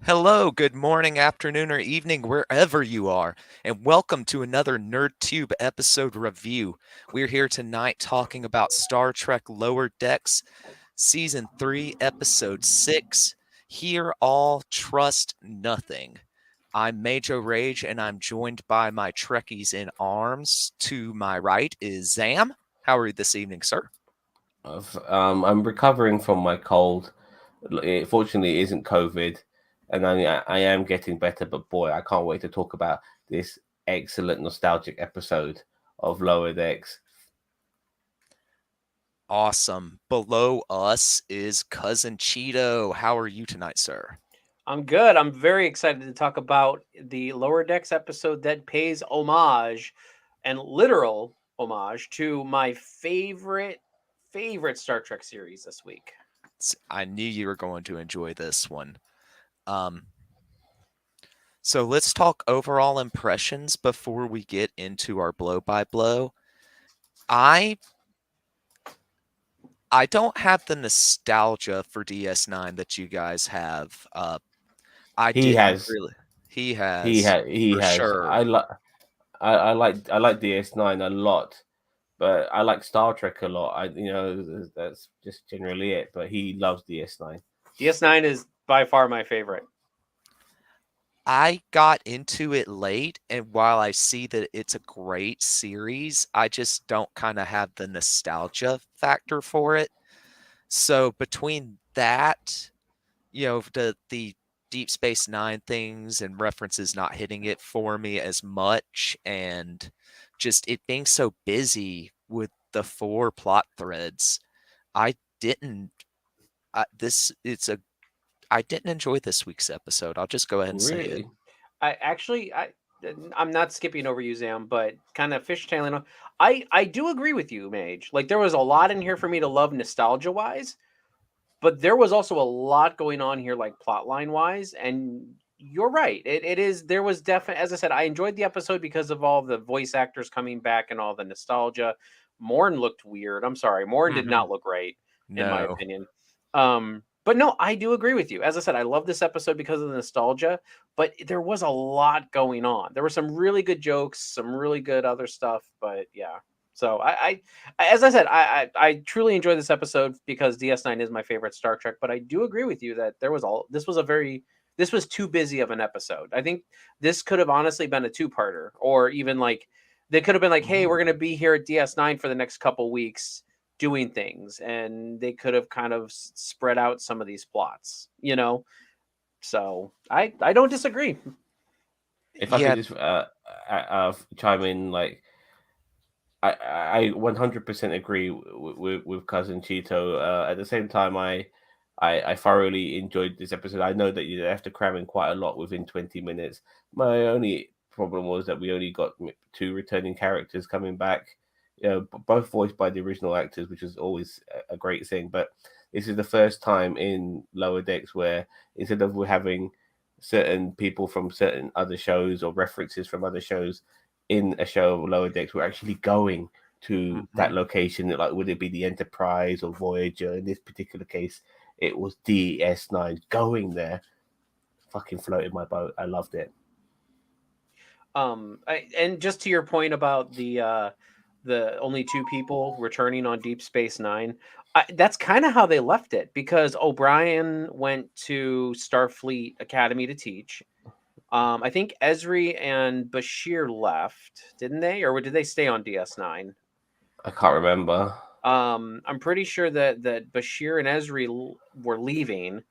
Hello, good morning, afternoon, or evening, wherever you are, and welcome to another NerdTube episode review. We're here tonight talking about Star Trek Lower Decks, Season 3, Episode 6. Hear all, trust nothing. I'm Majo Rage, and I'm joined by my Trekkies in arms. To my right is Zam. How are you this evening, sir? I'm recovering from my cold. Fortunately, it isn't COVID, and I am getting better. But boy, I can't wait to talk about this excellent nostalgic episode of Lower Decks. Awesome. Below us is Cousin Cheeto. How are you tonight, sir? I'm good. I'm very excited to talk about the Lower Decks episode that pays homage and literal homage to my favorite Star Trek series this week. I knew you were going to enjoy this one. Um, so let's talk overall impressions before we get into our blow by blow. I I don't have the nostalgia for DS9 that you guys have. I He didn't has, really. He has he for has. sure. I like DS9 a lot, but I like Star Trek a lot. That's just generally it. But he loves DS9. DS9 is by far my favorite. I got into it late, and while I see that it's a great series, I just don't kind of have the nostalgia factor for it. So between that, the Deep Space Nine things and references not hitting it for me as much, and just it being so busy with the four plot threads, I didn't. This it's a I didn't enjoy this week's episode. I'll just go ahead and say it. Really? I'm not skipping over you, Zam, but kind of fishtailing. I do agree with you, Mage. Like there was a lot in here for me to love nostalgia wise, but there was also a lot going on here, like plot line wise, and you're right. It is there was definitely, as I said, I enjoyed the episode because of all the voice actors coming back and all the nostalgia. Morn looked weird. I'm sorry, Morn did Mhm. not look right, in my No. opinion. But no, I do agree with you. As I said, I love this episode because of the nostalgia, but there was a lot going on. There were some really good jokes, some really good other stuff, but yeah. So as I said, I truly enjoyed this episode because DS9 is my favorite Star Trek. But I do agree with you that this was too busy of an episode. I think this could have honestly been a two-parter, or even like they could have been like, hey, Mhm. we're gonna be here at DS9 for the next couple weeks doing things, and they could have kind of spread out some of these plots. So I don't disagree. If I could Yeah. just chime in, like I 100% agree with cousin Cheeto. At the same time, I thoroughly enjoyed this episode. I know that you have to cram in quite a lot within 20 minutes. My only problem was that we only got two returning characters coming back. Both voiced by the original actors, which is always a great thing. But this is the first time in Lower Decks where instead of having certain people from certain other shows or references from other shows in a show of Lower Decks, we're actually going to that Mhm. location. Like, would it be the Enterprise or Voyager? In this particular case, it was DS9 going there. Fucking floated my boat. I loved it. And just to your point about the only two people returning on Deep Space Nine, that's kind of how they left it because O'Brien went to Starfleet Academy to teach. I think Esri and Bashir left, didn't they, or did they stay on DS9? I can't remember. I'm pretty sure that Bashir and Esri were leaving.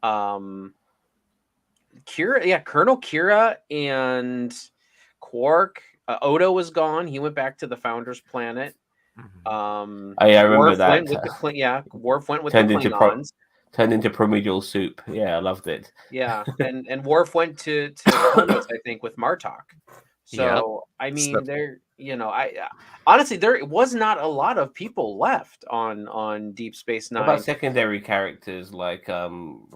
Um, Kira, yeah, Colonel Kira and Quark. Odo was gone. He went back to the Founders Planet. Mhm. I remember Worf went that. with the Yeah, Worf went with the turned into pro Klingons. turned into promedial soup. Yeah, I loved it. Yeah, and Worf went to Kronos, I think, with Martok. Yep. So I So mean, honestly there was not a lot of people left on Deep Space What about Nine. secondary characters like Rom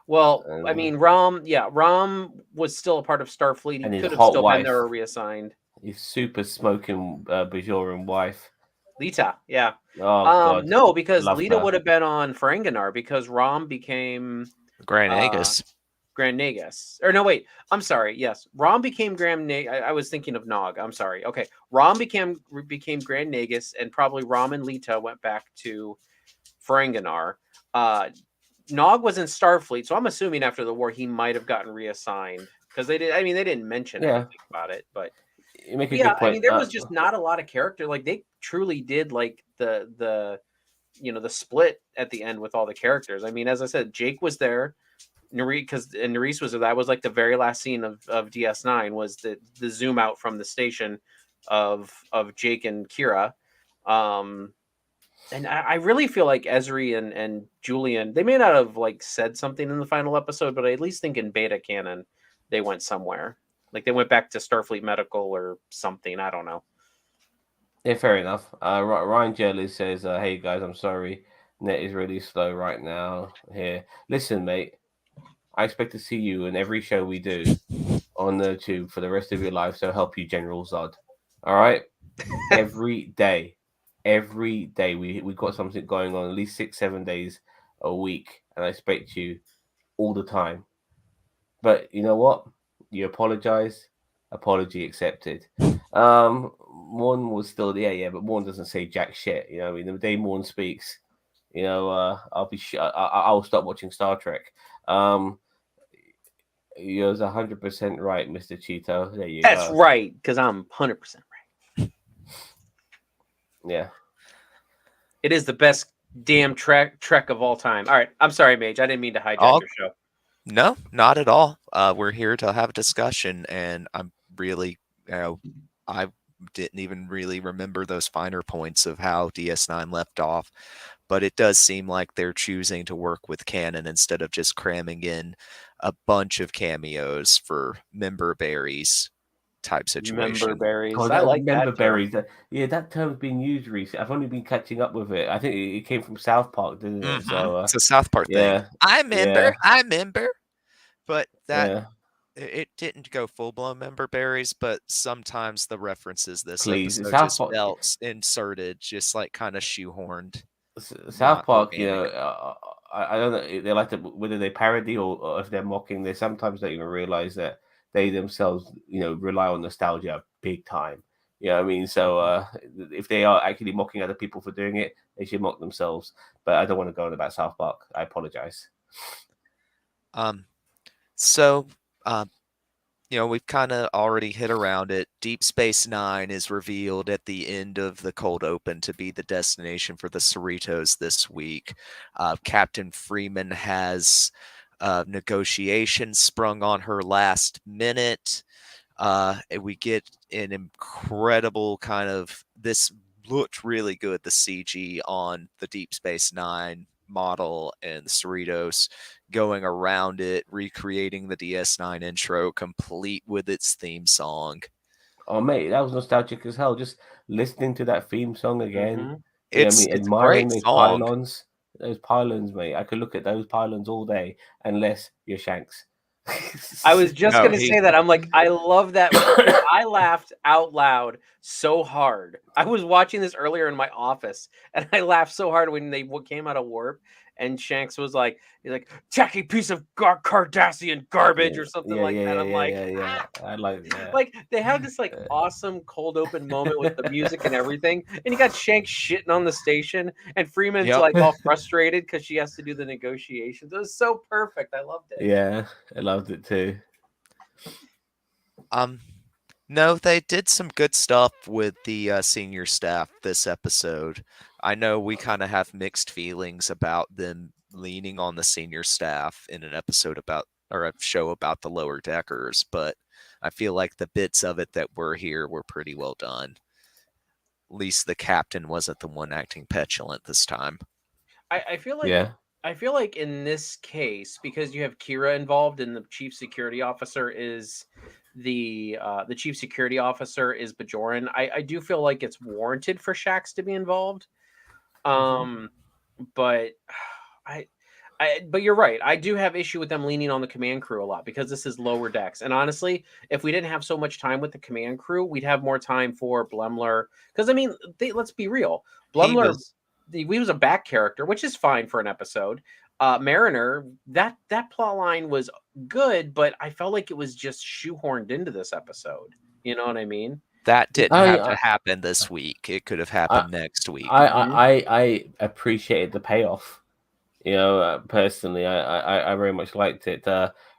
Well, I and mean, Rom was still a part of Starfleet. He and his could have hot still been there wife, or reassigned. his super smoking Bajoran wife? Lita, yeah. Oh God, No, because loved Lita her. would have been on Ferenginar because Rom became Grand Uh, Nagus. Grand Nagus. Or no, wait. I'm sorry. Yes, Rom became Grand Nagus. I was thinking of Nog. I'm sorry. Okay, Rom became Grand Nagus, and probably Rom and Lita went back to Ferenginar. Uh, Nog was in Starfleet, so I'm assuming after the war he might have gotten reassigned because they did. I mean, they didn't mention Yeah, anything about it, but you make a yeah, good I mean, point. there was just not a lot of character. Like they truly did like the the split at the end with all the characters. I mean, as I said, Jake was there. Nerys was there. That was like the very last scene of DS9 was the zoom out from the station of Jake and Kira. Um, and I really feel like Ezri and Julian, they may not have like said something in the final episode, but I at least think in beta canon they went somewhere. Like they went back to Starfleet Medical or something. I don't know. Yeah, fair enough. Ryan Jelly says, "Hey guys, I'm sorry. Net is really slow right now. Here, listen, mate. I expect to see you in every show we do on the tube for the rest of your life. So help you, General Zod. All right, every day, we got something going on. At least 6-7 days a week, and I expect you all the time. But you know what? You apologize. Apology accepted. Morn was still yeah, but Morn doesn't say jack shit. You know, I mean, the day Morn speaks, I'll stop watching Star Trek. You're 100% right, Mister Cheeto. There you That's go. right, because I'm 100% right. Yeah. It is the best damn Trek of all time. All right, I'm sorry, Mage. I didn't mean to hijack your show. No, not at all. We're here to have a discussion, and I'm really, I didn't even really remember those finer points of how DS9 left off, but it does seem like they're choosing to work with canon instead of just cramming in a bunch of cameos for member berries type Member situation. berries. God, I that like member that term. berries. That term's been used recently. I've only been catching up with it. I think it came from South Park, didn't it? Mhm. So, It's a South Park thing. yeah, I yeah, member, but that yeah. it didn't go full blown member berries, but sometimes the references this Please, episode South just Park. felt inserted, just like kind of shoehorned, South not Park, organic. I don't know. They like to whether they parody or if they're mocking. They sometimes don't even realize that they themselves, rely on nostalgia big time. You know what I mean? So if they are actually mocking other people for doing it, they should mock themselves. But I don't want to go on about South Park. I apologize. So, uh, we've kind of already hit around it. Deep Space Nine is revealed at the end of the cold open to be the destination for the Cerritos this week. Captain Freeman has negotiations sprung on her last minute. And we get an incredible kind of this looked really good, the CG on the Deep Space Nine model and the Cerritos going around it, recreating the DS9 intro, complete with its theme song. Oh mate, that was nostalgic as hell. Just listening to that theme song again. Mm-hmm. You know what I mean? It's a Admiring great those song. pylons. Those pylons, mate. I could look at those pylons all day unless you're Shanks. I was just No, gonna say that. I'm like, I love that. I laughed out loud so hard. I was watching this earlier in my office, and I laughed so hard when they came out of warp, and Shanks was like, he's like, tacky piece of Cardassian garbage Yeah, or something yeah, like yeah, that. yeah, I'm yeah, like, yeah, yeah. I like that. like they have this like awesome cold open moment with the music and everything, and you got Shanks shitting on the station, and Freeman's yep. like all frustrated because she has to do the negotiations. It was so perfect. I loved it. Yeah, I loved it too. No, they did some good stuff with the senior staff this episode. I know we kind of have mixed feelings about them leaning on the senior staff in an episode about or a show about the lower deckers, but I feel like the bits of it that were here were pretty well done. At least the captain wasn't the one acting petulant this time. I feel like Yeah. in this case, because you have Kira involved and the chief security officer is the chief security officer is Bajoran, I do feel like it's warranted for Shax to be involved. Um but I but you're right. I do have issue with them leaning on the command crew a lot because this is lower decks. And honestly, if we didn't have so much time with the command crew, we'd have more time for Blemler. Because I mean, let's be real. He Blemler, was he was a back character, which is fine for an episode. Mariner, that plot line was good, but I felt like it was just shoehorned into this episode. You know what I mean? That It, didn't have to happen this week. It could have I happened next week. I appreciated the payoff. Personally, I very much liked it.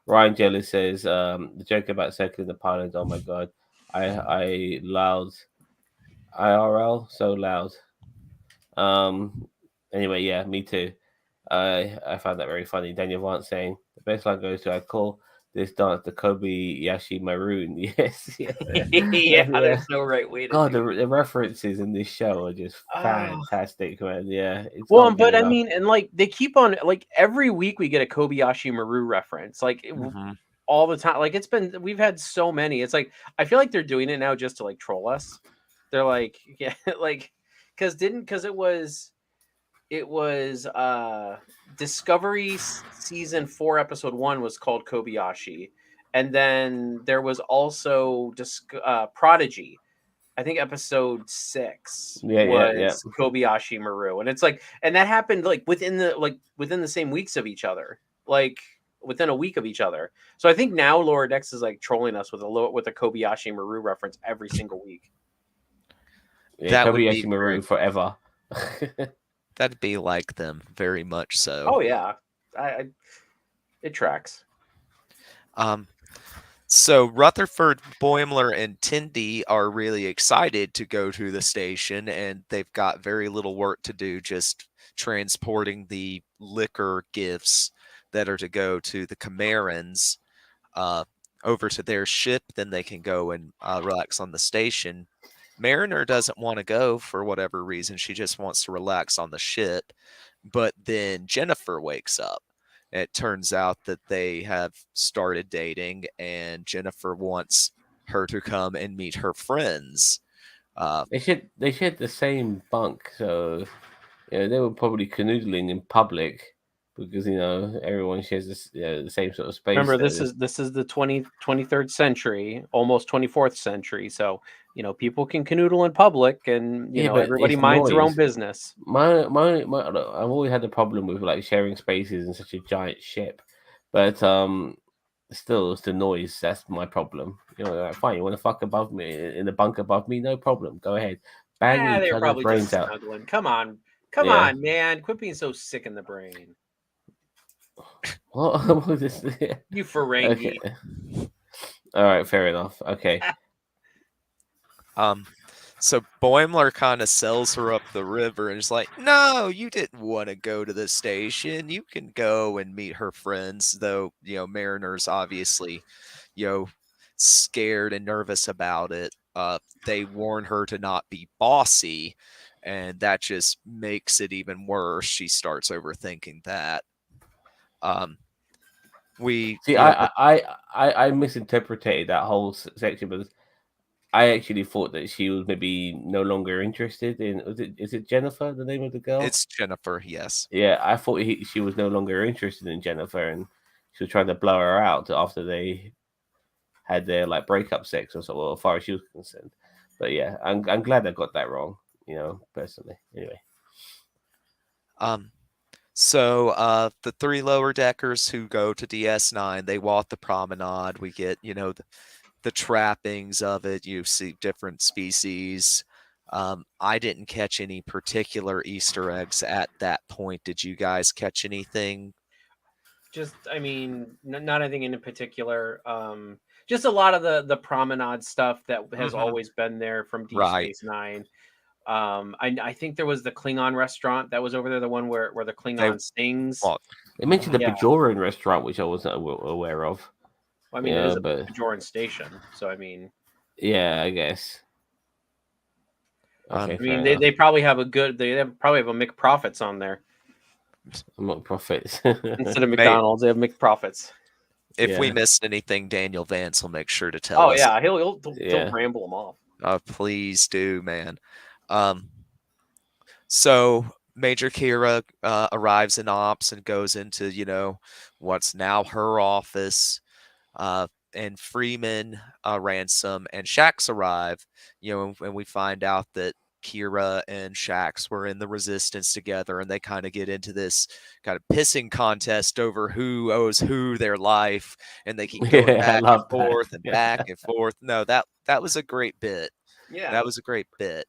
Ryan Jelly says the joke about circling the pilot. Oh my god, I loud IRL so loud. Anyway, yeah, me too. I found that very funny. Daniel Vance saying the best line goes to I call this dance the Kobayashi Maroon. Yes, yes, yeah, yeah. there's no right way to God, do the references in this show are just it. fantastic, man. Yeah, it's Well, not good but I enough. mean, and like they keep on like every week we get a Kobayashi Maru reference, like Hmm. all the time. Like it's been we've had so many. It's like I feel like they're doing it now just to like troll us. They're like, yeah, like because it was Discovery season 4 episode 1 was called Kobayashi, and then there was also Prodigy. I think episode 6 Yeah, yeah, yeah. was Kobayashi Maru, and it's like, and that happened like within the same weeks of each other, like within a week of each other. So I think now Lower Decks is like trolling us with a Kobayashi Maru reference every single week. Yeah, That would be Kobayashi Maru forever. that'd be like them very much so. Oh yeah, I it tracks. Um, so Rutherford, Boimler, and Tindy are really excited to go to the station, and they've got very little work to do, just transporting the liquor gifts that are to go to the Camerans uh, over to their ship. Then they can go and relax on the station. Mariner doesn't want to go for whatever reason. She just wants to relax on the ship. But then Jennifer wakes up. It turns out that they have started dating, and Jennifer wants her to come and meet her friends. Uh, They shared the same bunk, so they were probably canoodling in public because everyone shares the same sort of space Remember, there. this is the 23rd century, almost 24th century. So people can canoodle in public, and Yeah, but everybody it's minds their own noise. business. Look, I've always had a problem with like sharing spaces in such a giant ship, but still, it's the noise. That's my problem. Like, fine, you want to fuck above me in the bunk above me? No problem. Go ahead, bang They each were other's probably brains just out. snuggling. Come Yeah. on, man! Quit being so sick in the brain, What was this? you Ferengi. Okay. All right. Fair enough. Okay. So Boimler kind of sells her up the river and is like, "No, you didn't want to go to the station. You can go and meet her friends." Though Mariner's obviously, you know, scared and nervous about it. They warn her to not be bossy, and that just makes it even worse. She starts overthinking that. Um, we, See, I misinterpreted that whole section, but I actually thought that she was maybe no longer interested in. Is it Jennifer, the name of the girl? it's Jennifer, yes. Yeah, I thought she was no longer interested in Jennifer, and she was trying to blow her out after they had their like breakup sex or so, well, as far as she was concerned. But yeah, I'm glad I got that wrong. Personally. Anyway. So the three lower deckers who go to DS9, they walk the promenade. We get, the trappings of it. You see different species. I didn't catch any particular Easter eggs at that point. Did you guys catch anything? Just, I mean, not anything in particular. Just a lot of the promenade stuff that has Mhm. always been there from Deep Right. Space Nine. I think there was the Klingon restaurant that was over there, the one where the They Klingon sings. well, They mentioned the Yeah. Bajoran restaurant, which I wasn't aware of. I mean, it is a But Bajoran station, so I mean, yeah, I guess. Okay, Um, I fair mean, enough. they probably have probably have a McProfits on there I'm not profits. instead of May McDonald's. They have McProfits. if we Yeah. missed anything, Daniel Vance will make sure to tell Oh us. yeah, he'll Yeah. ramble them off. Please do, man. Um, so Major Kira arrives in ops and goes into, what's now her office. And Freeman, Ransom, and Shax arrive, and we find out that Kira and Shax were in the Resistance together, and they kind of get into this kind of pissing contest over who owes who their life, and they keep going Yeah, I back and love that. forth and Yeah. back and forth. No, that was a great bit. Yeah. That was a great bit.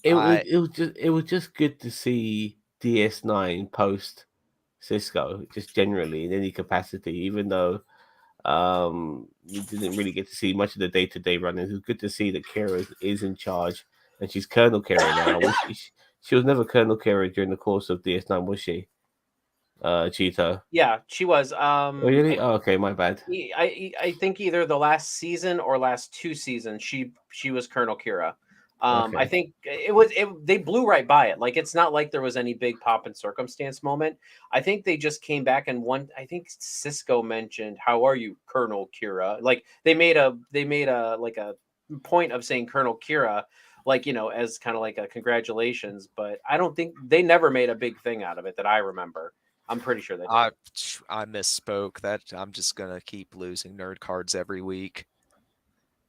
It I it was just good to see DS9 post Cisco, just generally in any capacity, even though we didn't really get to see much of the day to day running. It was good to see that Kira is in charge, and she's Colonel Kira now. She was never Colonel Kira during the course of DS9, was she? Cheeto. Yeah, she was. Oh, really? Oh, okay, my bad. I think either the last season or last two seasons she was Colonel Kira. I Okay. think they blew right by it. Like it's not like there was any big pop and circumstance moment. I think they just came back and one. I think Cisco mentioned, "How are you, Colonel Kira?" Like they made a like a point of saying Colonel Kira, like as kind of like a congratulations. But I don't think they never made a big thing out of it that I remember. I'm pretty sure they I did. I misspoke. That I'm just gonna keep losing nerd cards every week.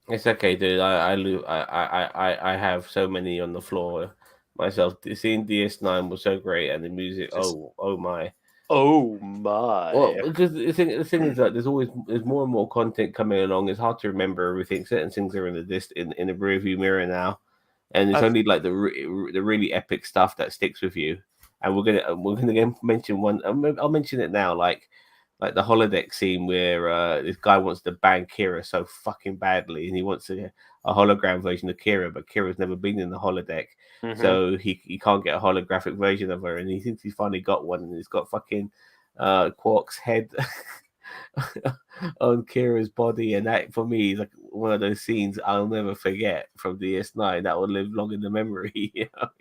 It's okay, dude. I have so many on the floor myself. Seeing DS9 was so great, and the music. Just Oh my. Oh Well, my. because the thing is that there's more and more content coming along. It's hard to remember everything. Certain things are in in the rearview mirror now, and it's uh, only like the really epic stuff that sticks with you. And we're gonna again mention one. I'll mention it now. Like the holodeck scene where this guy wants to bang Kira so fucking badly, and he wants a hologram version of Kira, but Kira's never been in the holodeck, Mhm. so he can't get a holographic version of her, and he thinks he's finally got one, and he's got fucking Quark's head on Kira's body, and that for me is like one of those scenes I'll never forget from DS9 that will live long in the memory. You know what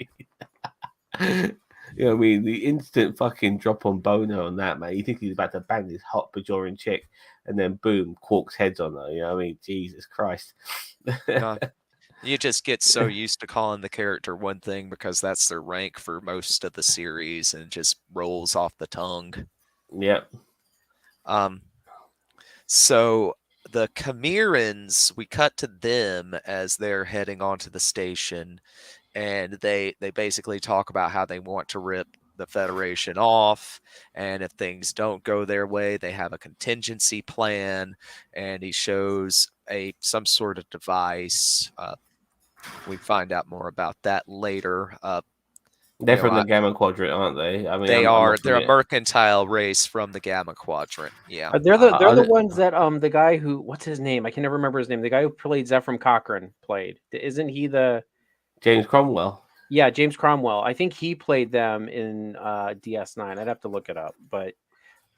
I mean? You know what I mean? The instant fucking drop on boner on that, man. You think he's about to bang this hot Bajoran chick, and then boom, Quark's head's on her. You know what I mean? Jesus Christ. no, you just get so used to calling the character one thing because that's their rank for most of the series, and it just rolls off the tongue. Yep. Um, so the Chimerans, we cut to them as they're heading onto the station, and they basically talk about how they want to rip the Federation off, and if things don't go their way, they have a contingency plan. And he shows some sort of device. We find out more about that later. They're from the Gamma Quadrant, aren't they? I mean, I must They're a admit. mercantile race from the Gamma Quadrant. Yeah. They're the Uh, ones that the guy who what's his name? I can never remember his name. The guy who played Zephram Cochrane played. Isn't he the James Cromwell. Yeah, James Cromwell. I think he played them in DS9. I'd have to look it up, but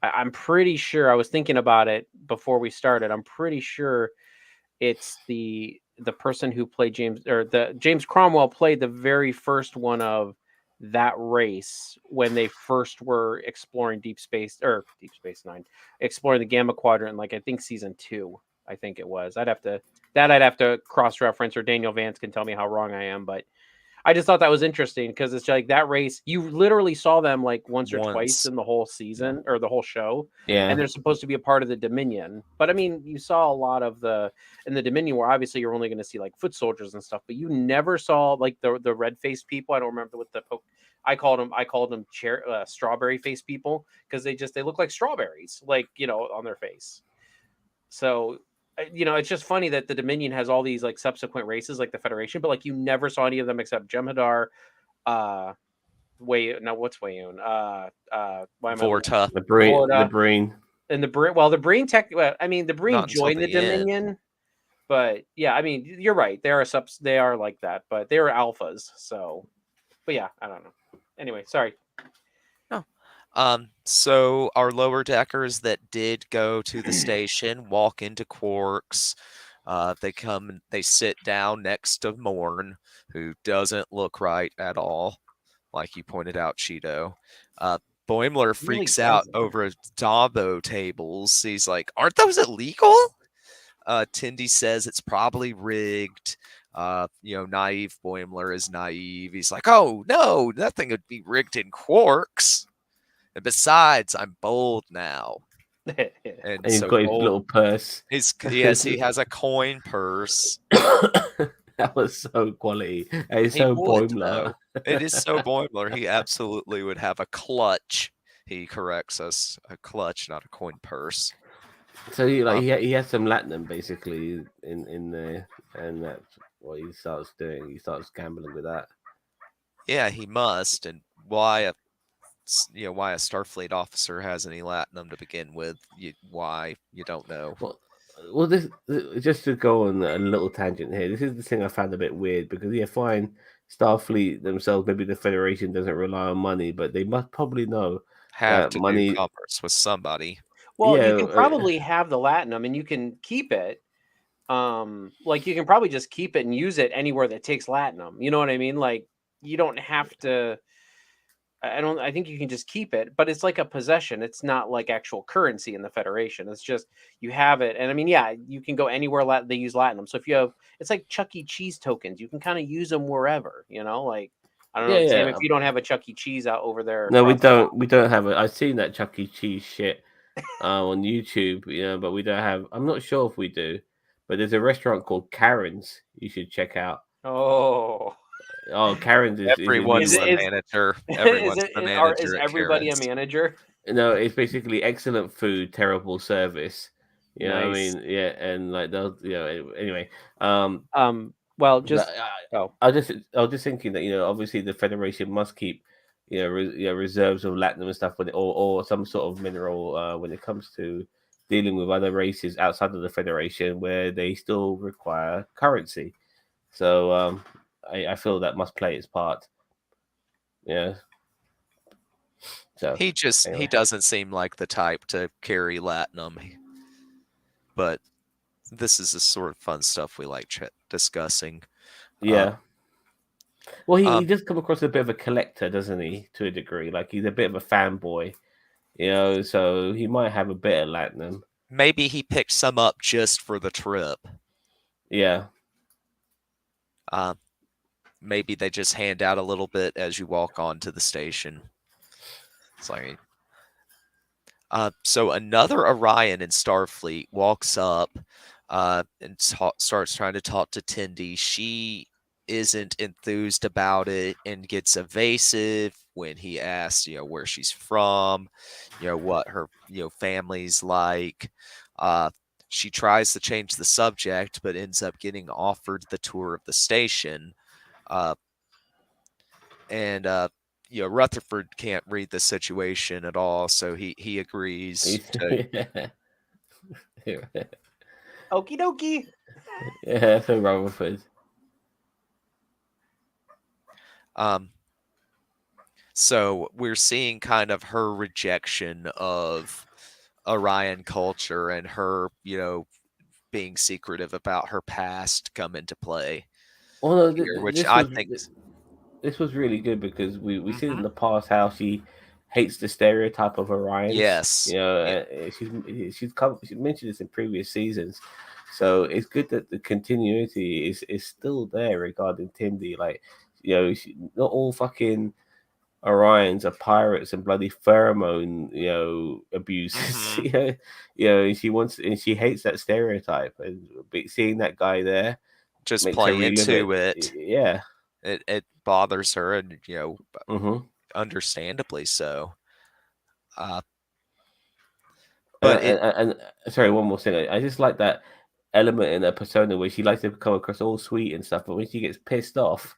I'm pretty sure I was thinking about it before we started. I'm pretty sure it's the person who played the James Cromwell played the very first one of that race when they first were exploring Deep Space Nine, exploring the Gamma Quadrant, like I think season 2, I think it was. I'd have to cross reference, or Daniel Vance can tell me how wrong I am, but I just thought that was interesting because it's like that race. You literally saw them like once or twice Once. in the whole Yeah. season or the whole show, and Yeah. they're supposed to be a part of the Dominion. But I mean, you saw a lot of in the Dominion where obviously you're only going to see like foot soldiers and stuff, but you never saw like the red faced people. I don't remember what I called them strawberry face people because they look like strawberries, like on their face. So it's just funny that the Dominion has all these like subsequent races like the Federation, but like you never saw any of them except Jem'Hadar, uh what's Wayoon? Why am I Vorta. The Vorta brain. and the Breen. Well, the Breen I mean the Breen Not until joined the the end. Dominion, but yeah, I mean you're right. They are like that, but they are alphas, so but yeah, I don't know. Anyway, sorry. No. So our lower deckers that did go to the station walk into Quarks. They sit down next to Morn, who doesn't look right at all, like you pointed out, Cheeto. Uh, Boimler Really freaks out doesn't. over Dabo tables. He's like, "Aren't those illegal?" Tindy says it's probably rigged. Naive Boimler is naive. He's like, "Oh no, nothing would be rigged in Quarks. And besides, I'm bold now." And And he's so got his bold. little purse. Yes, he has a coin purse. That was so quality. It's He so would, Boimler. though. It is so Boimler. He absolutely would have a clutch. He corrects us. A clutch, not a coin purse. So Um, he has some latinum basically in there, and that's what he starts doing. He starts gambling with that. yeah, he must. And why a Starfleet officer has any latinum to begin with? Why you don't know? Well, well, this just to go on a little tangent here. This is the thing I found a bit weird because yeah, fine, Starfleet themselves, maybe the Federation doesn't rely on money, but they must probably know Have that to do money. commerce with somebody. Well, Yeah, you can probably have the latinum and you can keep it. Like you can probably just keep it and use it anywhere that takes latinum. You know what I mean? Like you don't have to. I don't. I think you can just keep it, but it's like a possession. It's not like actual currency in the Federation. It's just you have it, and I mean, yeah, you can go anywhere they use latinum. So if you have, it's like Chuck E. Cheese tokens. You can kind of use them wherever. You know, like I don't yeah, know, Tim, yeah. if you don't have a Chuck E. Cheese out over there No, we across the don't. pond. We don't have it. I've seen that Chuck E. Cheese shit on YouTube, but we don't have. I'm not sure if we do, but there's a restaurant called Karen's. You should check out. Oh, Oh, Karen's is a new is Everyone's it the one. is manager. is Everyone's it the is manager at everybody a Karen's. manager? No, it's basically excellent food, terrible service. You know what I Nice. mean? Yeah, and like they'll, anyway. Um, Well, but just oh, I was just thinking that obviously the Federation must keep reserves of platinum and stuff or some sort of mineral when it comes to dealing with other races outside of the Federation where they still require currency. So I feel that must play its part. Yeah. So He anyway, doesn't seem like the type to carry latinum, but this is the sort of fun stuff we like discussing. Um, yeah. Well, he um, does come across as a bit of a collector, doesn't he? To a degree, like he's a bit of a fanboy, So he might have a bit of latinum. Maybe he picked some up just for the trip. Yeah. Um, Maybe they just hand out a little bit as you walk onto the station. It's like, so another Orion in Starfleet walks up and starts trying to talk to Tindy. She isn't enthused about it and gets evasive when he asks, where she's from, what her, family's like. Uh, she tries to change the subject, but ends up getting offered the tour of the station. Uh, and Rutherford can't read the situation at all, so he agrees to. okie dokie. Yeah, so Rutherford. Um, so we're seeing kind of her rejection of Orion culture and her, being secretive about her past come into play Well, no, here, which I think is. this was really good because we see in Mhm. the past how she hates the stereotype of Orions. Yes. Yeah. She mentioned this in previous seasons, so it's good that the continuity is still there regarding Tindy. Like, not all fucking Orions are pirates and bloody pheromone, abuses. Mhm. And she hates that stereotype, and seeing that guy there Just makes her play relive into it. it. Yeah. It bothers her, and Mm-hmm. understandably so. Uh, And, but it sorry, one more thing. I just like that element in her persona where she likes to come across all sweet and stuff, but when she gets pissed off,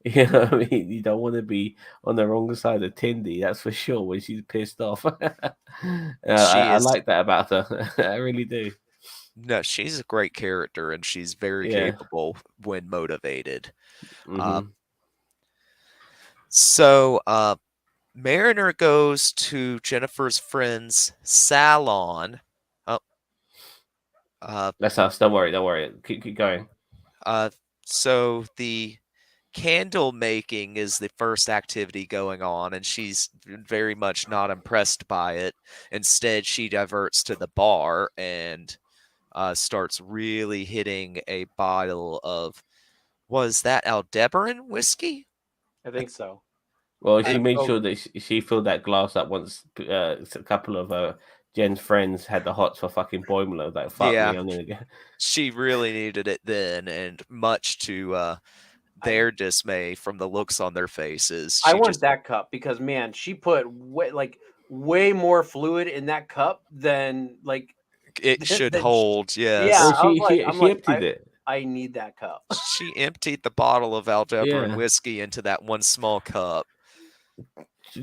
what I mean? You don't want to be on the wrong side of Tindy, that's for sure, when she's pissed off. she I is like that about her. I really do. no, she's a great character, and she's very Yeah. capable when motivated. Uh, Mm-hmm. so Mariner goes to Jennifer's friend's salon. Oh, uh, That's us. Don't worry. Don't worry. Keep going. uh, so the candle making is the first activity going on, and she's very much not impressed by it. Instead, she diverts to the bar and starts really hitting a bottle of, was that Aldebaran whiskey? I think so. Well, I she made oh sure that she filled that glass up once. A couple of Jen's friends had the hots for fucking Boimler. Like, fuck Yeah, me, I'm gonna get. she really needed it then, and much to their dismay from the looks on their faces, I she want just that cup because man, she put way more fluid in that cup than like it should than hold. yeah. Oh, Yes, she emptied it. I need that cup. she emptied the bottle of Aldebaran Yeah. whiskey into that one small cup.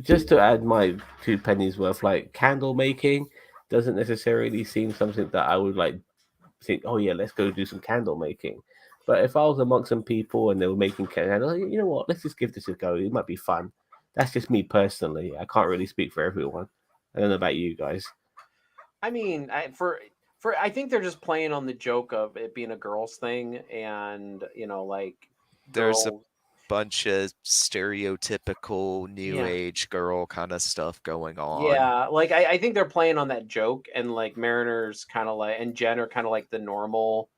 Just to add my 2 pennies worth, like candle making doesn't necessarily seem something that I would like think, oh yeah, let's go do some candle making. But if I was amongst some people and they were making candles, you know what, let's just give this a go. It might be fun. That's just me personally. I can't really speak for everyone. I don't know about you guys. I mean, I think they're just playing on the joke of it being a girls thing, and like There's a girls. bunch of stereotypical new Yeah, age girl kind of stuff going on. yeah. Like I think they're playing on that joke, and like Mariner's kind of like, and Jen are kind of like the normal.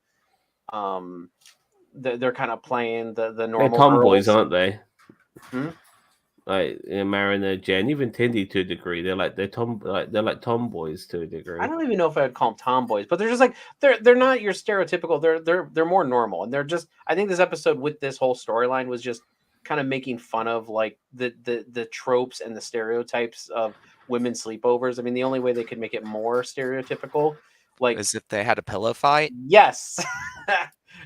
Um, they're kind of playing the They're normal tomboys, girls. aren't they? Hmm? Like Mariner, Jen, even Tindy to a degree. They're like tomboys to a I degree. don't even know if I'd call them tomboys, but they're just like they're not your stereotypical. They're more normal, and they're just. I think this episode with this whole storyline was just kind of making fun of like the tropes and the stereotypes of women sleepovers. I mean, the only way they could make it more stereotypical, like As if they had a pillow fight. yes,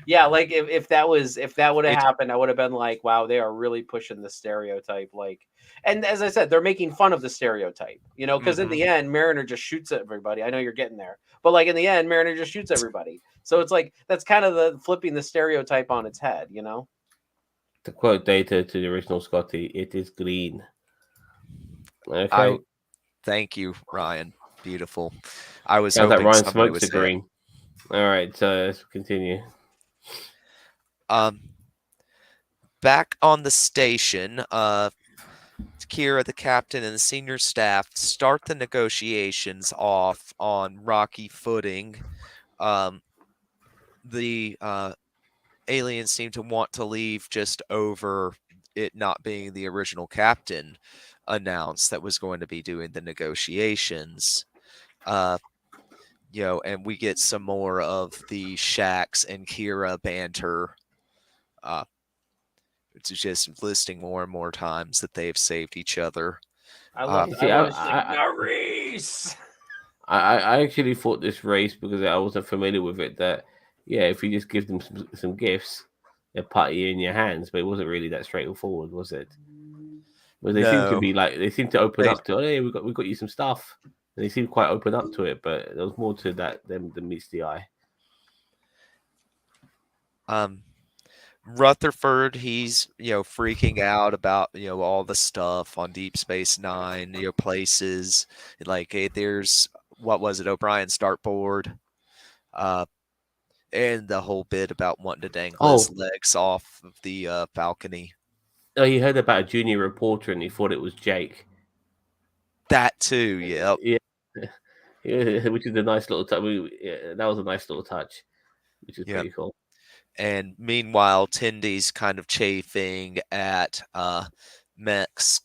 yeah, like if that would have It happened, I would have been like, wow, they are really pushing the stereotype, like. And as I said, they're making fun of the stereotype, because in mhm. the end, Mariner just shoots at everybody. I know you're getting there, but like in the end, Mariner just shoots everybody. So it's like that's kind of the flipping the stereotype on its head. To quote Data to the original Scotty, it is green. I Okay. thank you, Ryan. Beautiful. I was Sounds like hoping Ryan somebody smokes would the say it. green. All right, so let's continue. Um, back on the station, Kira, the captain, and the senior staff start the negotiations off on rocky footing. The aliens seem to want to leave just over it not being the original captain announced that was going to be doing the negotiations. Uh, and we get some more of the Shax and Kira banter. It's just listing more and more times that they've saved each other. I Uh, love. See, I was like, Maurice. I actually thought this race because I wasn't familiar with it. That yeah, if you just give them some gifts, they'll party in your hands. But it wasn't really that straightforward, was it? But they seem to no, be like they seem to open they up to. Oh, hey, we got you some stuff. And they seem quite open up to it. But there was more to that than meets the eye. um Rutherford, he's freaking out about all the stuff on Deep Space Nine, places like there's what was it, O'Brien's dartboard, uh, and the whole bit about wanting to dangle his Oh, legs off of the balcony. oh, he heard about a junior reporter and he thought it was Jake. That too, yep, Yeah, yeah, which is a nice little touch. Yeah, that was a nice little touch, which is yep. pretty cool. And meanwhile, Tindy's kind of chafing at Mech's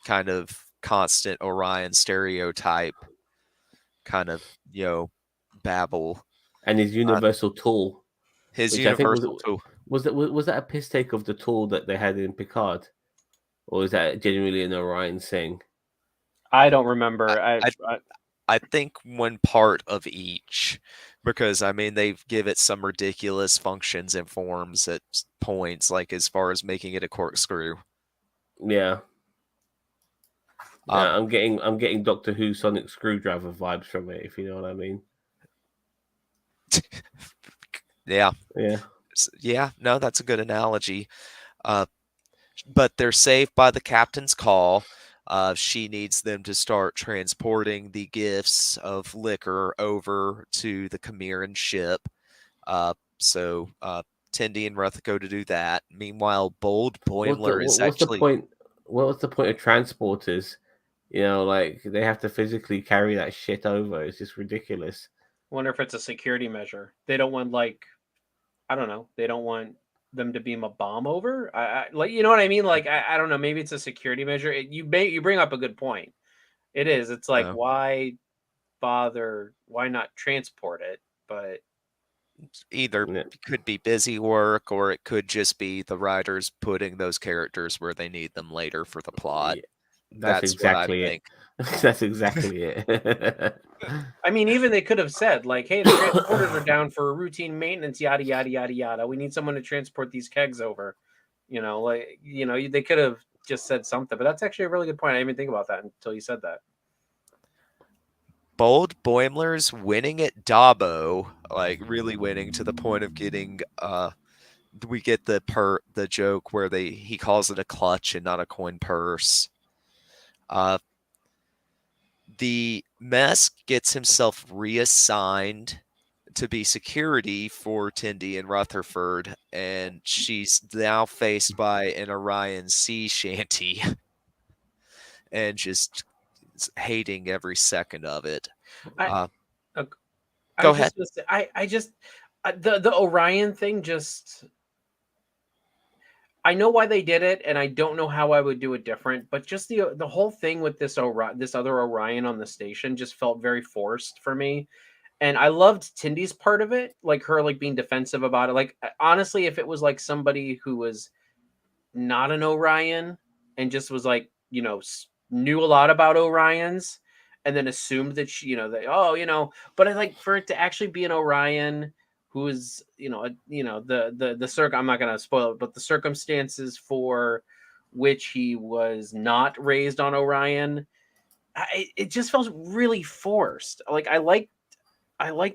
kind of constant Orion stereotype kind of babble. And his Uh, universal tool, his which I think universal tool. was that a piss take of the tool that they had in Picard, or is that genuinely an Orion thing? I don't I, remember. I I think one part of each, because I mean they give it some ridiculous functions and forms at points, like as far as making it a corkscrew. Yeah, Um, I'm getting Doctor Who Sonic Screwdriver vibes from it, if you know what I mean. yeah, Yeah, yeah, no, that's a good analogy. Uh, but they're saved by the captain's call. She needs them to start transporting the gifts of liquor over to the Chimerian ship. So Tendi and Ruth go to do that. Meanwhile, Bold Boimler is what's the actually point? What's the point of transporters? You know, like they have to physically carry that shit over. It's just ridiculous. wonder if it's a security measure. They don't want I don't know. They don't want them to beam a bomb over. Like you know what I mean. Like I don't know. Maybe it's a security measure. You bring up a good point. It is. It's like uh, why? transport it? But Either Yeah, could be busy work, or it could just be the writers putting those characters where they need them later for the plot. yeah, that's That's what I exactly it. think. That's exactly it. I mean, even they could have said like, "Hey, the transporters are down for routine maintenance, yada yada yada yada. We need someone to transport these kegs over." They could have just said something. But that's actually a really good point. I didn't even think about that until you said that. Bold Boimler's winning at Dabo, like really winning to the point of getting we get the joke where he calls it a clutch and not a coin purse. The mess gets himself reassigned to be security for Tindy and Rutherford, and she's now faced by an Orion sea shanty and just hating every second of it. I Uh, uh, I Go was ahead. just gonna say, I just the Orion thing just. I know why they did it, and I don't know how I would do it different. But just the whole thing with this other Orion on the station just felt very forced for me. And I loved Tindy's part of it, like her like being defensive about it. Like honestly, if it was like somebody who was not an Orion and just was like, knew a lot about Orions and then assumed that but I like for it to actually be an Orion who is, I'm not going to spoil it, but the circumstances for which he was not raised on Orion, it just felt really forced. Like I liked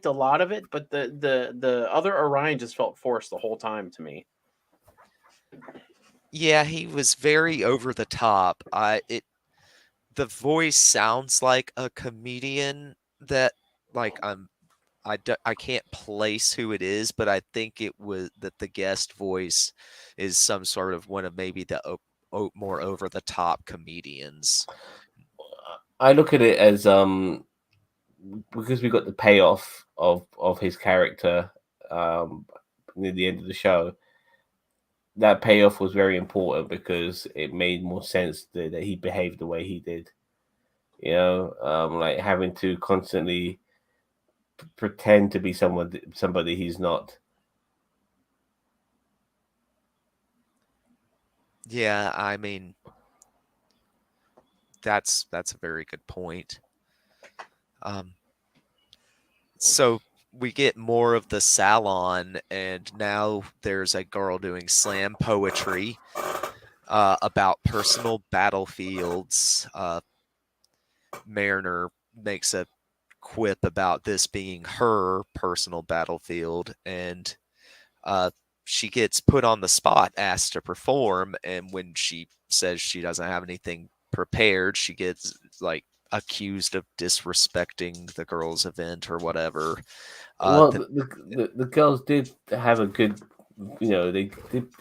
a lot of it, but the other Orion just felt forced the whole time to me. Yeah, he was very over the top. The voice sounds like a comedian that like I can't place who it is, but I think it was that the guest voice is some sort of one of maybe the more over the top comedians. I look at it as because we got the payoff of his character near the end of the show. That payoff was very important because it made more sense that he behaved the way he did. Like having to constantly pretend to be somebody he's not. Yeah, I mean that's a very good point. Um, so we get more of the salon, and now there's a girl doing slam poetry about personal battlefields. Mariner makes a quip about this being her personal battlefield, and uh, she gets put on the spot, asked to perform, and when she says she doesn't have anything prepared, she gets like accused of disrespecting the girls' event or whatever. Well, The the girls did have a good, they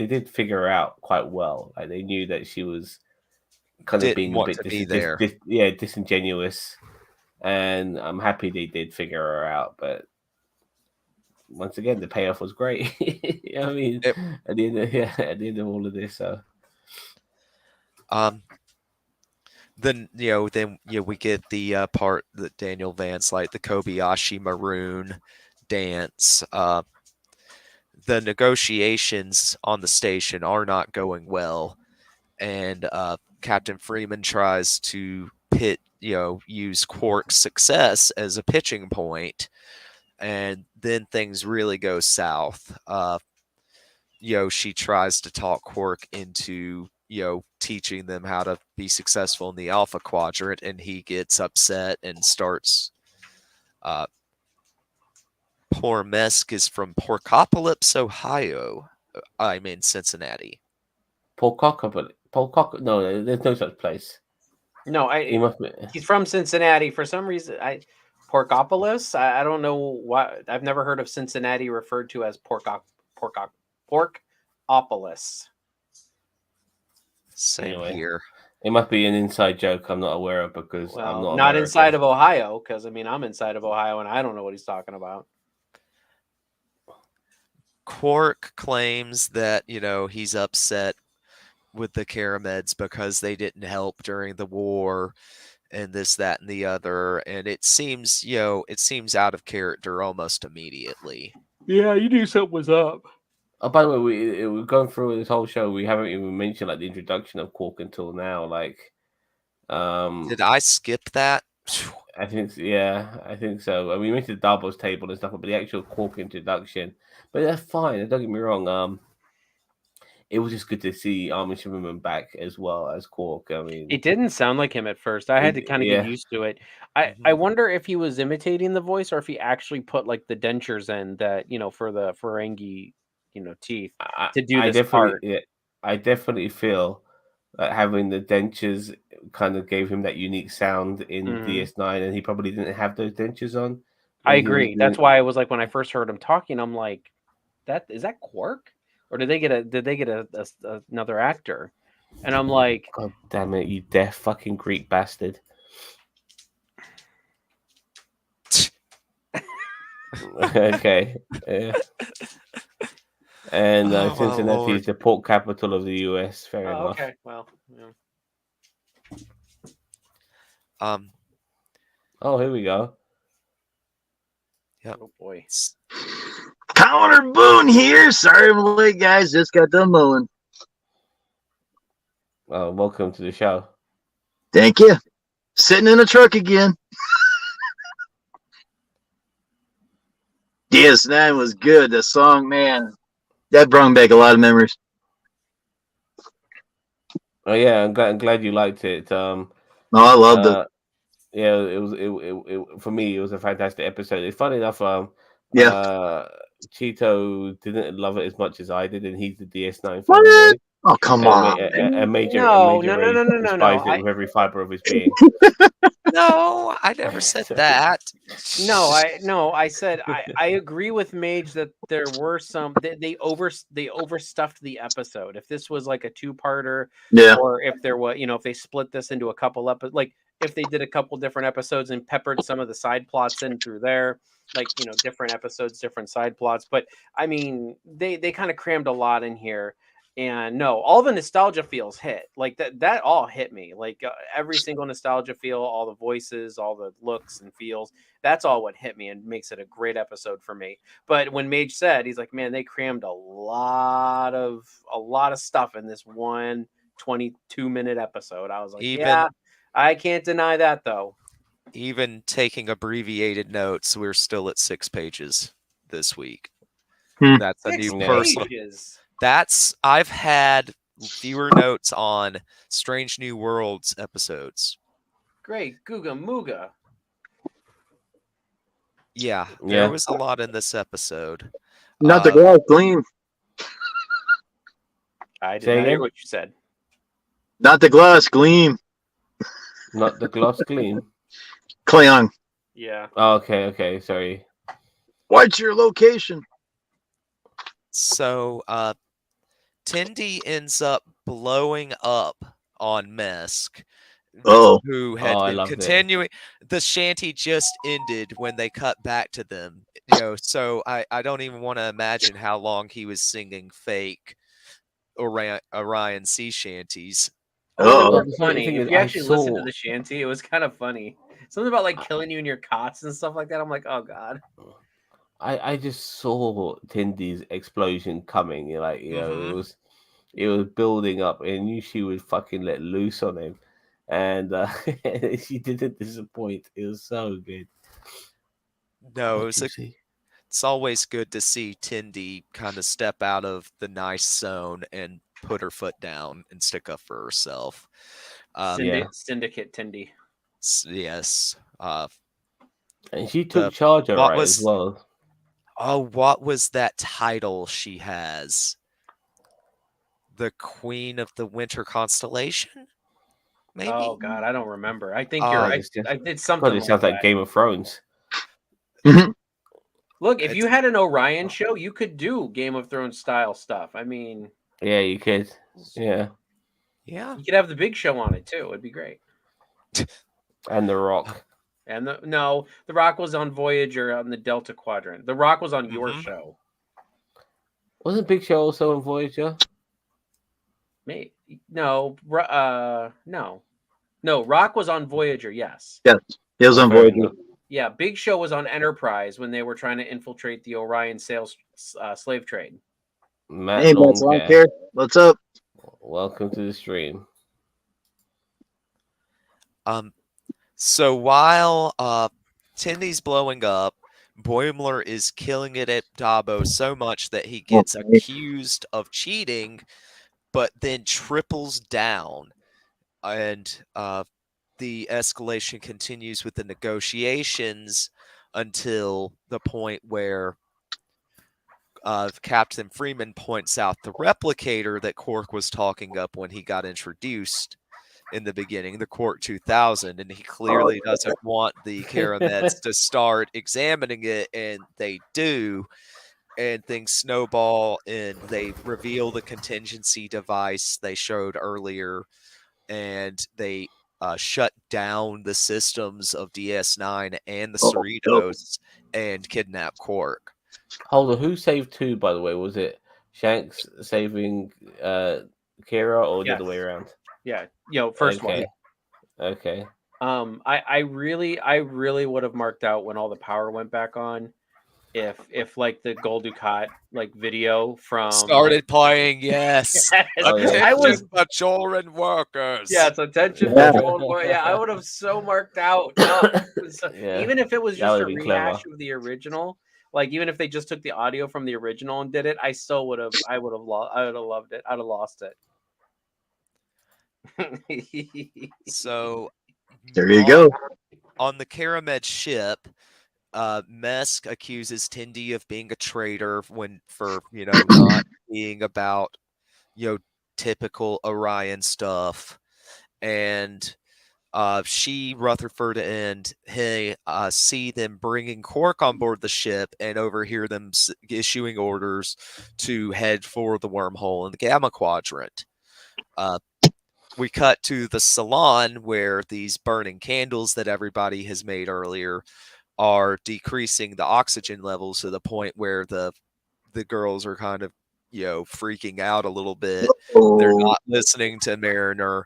did figure her out quite well. Like they knew that she was kind of didn't being a want bit to be there. disingenuous, and I'm happy they did figure her out. But once again, the payoff was great. I mean, It, at the end of all of this, so um, then we get the part that Daniel Vance like the Kobayashi Maroon dance. The negotiations on the station are not going well, and Captain Freeman tries to use Quark's success as a pitching point, and then things really go south. She tries to talk Quark into teaching them how to be successful in the Alpha Quadrant, and he gets upset and starts. Uh, Poor Mesk is from Porkopolis, Ohio. I mean Cincinnati. Paul Cocker. No, there's no such place. No, He must be. he's from Cincinnati for some reason. Porkopolis. I don't know why. I've never heard of Cincinnati referred to as Porkopolis. Same Anyway, here. it must be an inside joke I'm not aware of because I'm Well, not not inside American. of Ohio, because I mean I'm inside of Ohio and I don't know what he's talking about. Quark claims that, he's upset with the Carameds because they didn't help during the war. and this, that, and the other, and it seems, it seems out of character almost immediately. Yeah, you knew something was up. Oh, by the way, we've gone through this whole show. We haven't even mentioned like the introduction of Quark until now. Like, Did I skip that? I think, yeah, I think so. I mean, we mentioned the Darbo's table and stuff, but the actual Quark introduction, but that's fine. Don't get me wrong. It was just good to see Armin Shimmerman back as well as Quark. I mean, It didn't sound like him at first. I had to kind of get yeah, used to it. I wonder if he was imitating the voice or if he actually put like the dentures in that, for the Ferengi, teeth to do I this definitely, part. yeah, I definitely feel that having the dentures kind of gave him that unique sound in Mhm. DS9, and he probably didn't have those dentures on I when he was agree. That's doing. why I was like when I first heard him talking, I'm like, that is that Quark? Or did they get another actor? And I'm like, God damn it, you deaf fucking Greek bastard! Okay, yeah. And Oh my Cincinnati is lord. the pork capital of the US. Fair oh, enough. okay, well, yeah. Um, Oh, here we go. yep. Oh boy. Connor Boone here. Sorry I'm late, guys. Just got done mowing. Welcome to the show. Thank you. Sitting in a truck again. DS9 was good. The song, man, that brought back a lot of memories. Oh yeah, I'm glad you liked it. Oh, I loved it. Yeah, it for me it was a fantastic episode. It's funny enough, Yeah. Cheeto didn't love it as much as I did, and he's the DS9 What? fanboy. Oh, come And on. No, Major no, no, Ray no, no, no, no. despised it with every fiber of his being. No, I never said So- that. I said I agree with Mage that there were some they overstuffed the episode. If this was like a two-parter, Yeah. or if there was, if they split this into a couple episodes, like if they did a couple different episodes and peppered some of the side plots in through there, like different episodes, different side plots. But I mean, they kind of crammed a lot in here. And no, all the nostalgia feels hit like that all hit me like every single nostalgia feel, all the voices, all the looks and feels. That's all what hit me and makes it a great episode for me. But when Mage said, he's like, man, they crammed a lot of stuff in this one 22-minute episode. I was like, Even yeah, I can't deny that though. even taking abbreviated notes, we're still at 6 pages this week. Hmm. That's a new 6 personal. pages. I've had fewer notes on Strange New Worlds episodes. Great, Googa Mooga. Yeah, Yeah. there was a lot in this episode. Not the glass gleam. I did Say not hear again? what you said. Not the glass gleam. Not the gloss gleam. Cleon. Yeah. Oh, okay, sorry. What's your location? So, Tindy ends up blowing up on Mesk, Oh. who had I been loved it. continuing. The shanty just ended when they cut back to them. So I don't even want to imagine how long he was singing fake Orion sea shanties. Oh. It was The funny. thing If is, you I actually listen to saw- the shanty, it was kind of funny. Something about like killing you in your cots and stuff like that. I'm like, oh god. I just saw Tindy's explosion coming. Mhm. It was building up, and knew she would fucking let loose on him, and she didn't disappoint. It was so good. No, What you see? it's always good to see Tindy kind of step out of the nice zone and put her foot down and stick up for herself. Yeah. Syndicate Tindy. Yes. And she took The charge, what alright, as was well. what was that title she has? The Queen of the Winter Constellation? Maybe? Oh god, I don't remember. I think you're Uh, right. It's I did God, something it like sounds that. like Game of Thrones. Look, if you It's- had an Orion show, you could do Game of Thrones style stuff. I mean, Yeah, you could. Yeah, Yeah. you could have the Big Show on it too. It'd be great. and The Rock. And The Rock was on Voyager on the Delta Quadrant. The Rock was on your Mhm. show. Wasn't Big Show also on Voyager? No. No, Rock was on Voyager. Yes. Yes, he was on Fair Voyager. enough. Yeah, Big Show was on Enterprise when they were trying to infiltrate the Orion sales slave trade. Matt Hey, Matt's Lawn Longcare, Care. What's up? welcome to the stream. So while Tindy's blowing up, Boimler is killing it at Dabo so much that he gets Okay. accused of cheating, but then triples down. And the escalation continues with the negotiations until the point where Captain Freeman points out the replicator that Quark was talking up when he got introduced in the beginning, the Quark 2000, and he clearly doesn't want the Karamets to start examining it, and they do, and things snowball, and they reveal the contingency device they showed earlier, and they shut down the systems of DS9 and the Cerritos and kidnap Quark. Hold on, who saved two? By the way, was it Shanks saving Kira or the Yes. other way around? Yeah, first Okay, one. okay. I really would have marked out when all the power went back on. If like the Gul Dukat like video from Started playing, yes. Yes. Oh, yeah, I Attention, was Bajoran workers. yes, attention Yeah. Patrol Boy. Yeah, I would have so marked out. No, Yeah, even if it was that just would a have been rehash clever. of the original, like even if they just took the audio from the original and did it, I still would have. I would have loved it. I'd have lost it. So There you go. on the Karamed ship, Mesk accuses Tindy of being a traitor for not being about typical Orion stuff, and she, Rutherford, and he see them bringing Quark on board the ship and overhear them issuing orders to head for the wormhole in the Gamma Quadrant. We cut to the salon where these burning candles that everybody has made earlier are decreasing the oxygen levels to the point where the girls are kind of freaking out a little bit. They're Oh, not listening to Mariner.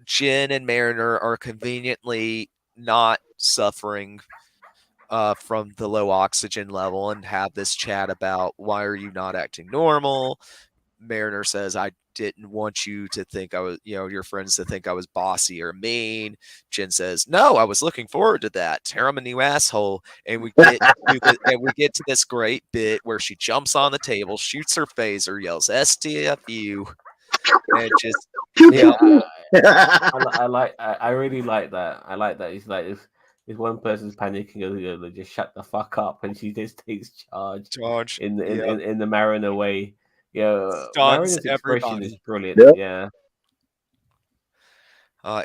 Jin and Mariner are conveniently not suffering from the low oxygen level and have this chat about why are you not acting normal. Mariner says, I didn't want you to think I was, your friends to think I was bossy or mean. Jin says, no, I was looking forward to that. Tear him a new asshole. And we get to this great bit where she jumps on the table, shoots her phaser, yells STFU, and just Yeah, I really like that. I like that. It's like if one person's panicking, they just shut the fuck up, and she just takes charge charge. in the Mariner way. Stuns Mariner's expression is everybody. brilliant. Yep. Yeah.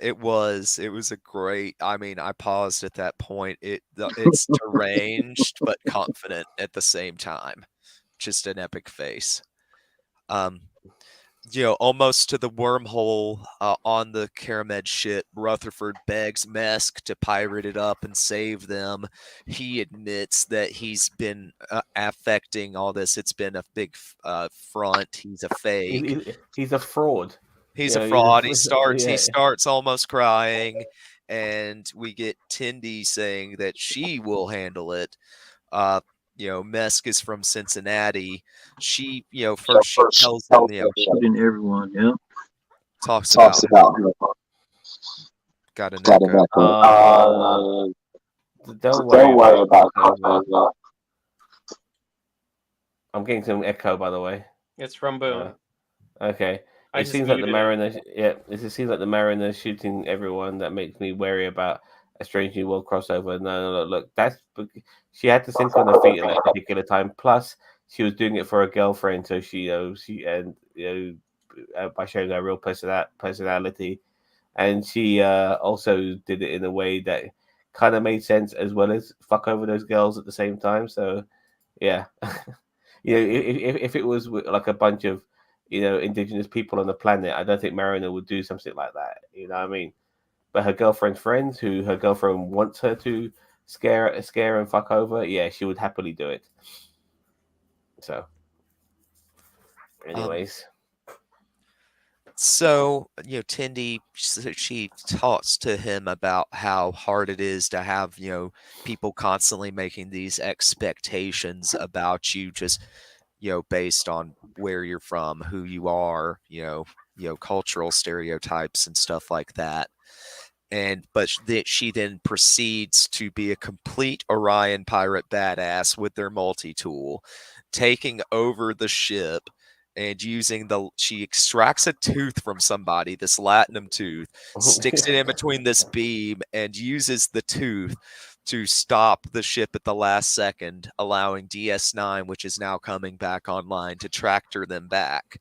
It was a great. I mean, I paused at that point. It's deranged but confident at the same time. Just an epic face. Almost to the wormhole on the Karamed ship, Rutherford begs Mesk to pirate it up and save them. He admits that he's been affecting all this. It's been a big front. He's a fake. He's a fraud. He's a fraud. He Yeah. starts almost crying, and we get Tindy saying that she will handle it. Mesk is from Cincinnati. She, first she tells them, shooting everyone. Yeah. talks about got an echo. Don't worry about that. I'm getting some echo, by the way. It's from Boone. Okay. I It just seems like the muted it. Mariner. Yeah, it seems like the Mariner shooting everyone. That makes me wary about a Strange New World crossover. No, look, she had to think on her feet at that particular time. Plus, she was doing it for her girlfriend, so by showing her real personality, and she also did it in a way that kind of made sense, as well as fuck over those girls at the same time. So, yeah, if it was like a bunch of indigenous people on the planet, I don't think Mariner would do something like that. You know what I mean? But her girlfriend's friends, who her girlfriend wants her to scare and fuck over, yeah, she would happily do it. So, anyways, So, Tindy, she talks to him about how hard it is to have, people constantly making these expectations about you just, based on where you're from, who you are, cultural stereotypes and stuff like that. She then proceeds to be a complete Orion pirate badass with their multi-tool, taking over the ship and she extracts a tooth from somebody, this latinum tooth, sticks it in between this beam, and uses the tooth to stop the ship at the last second, allowing DS9, which is now coming back online, to tractor them back.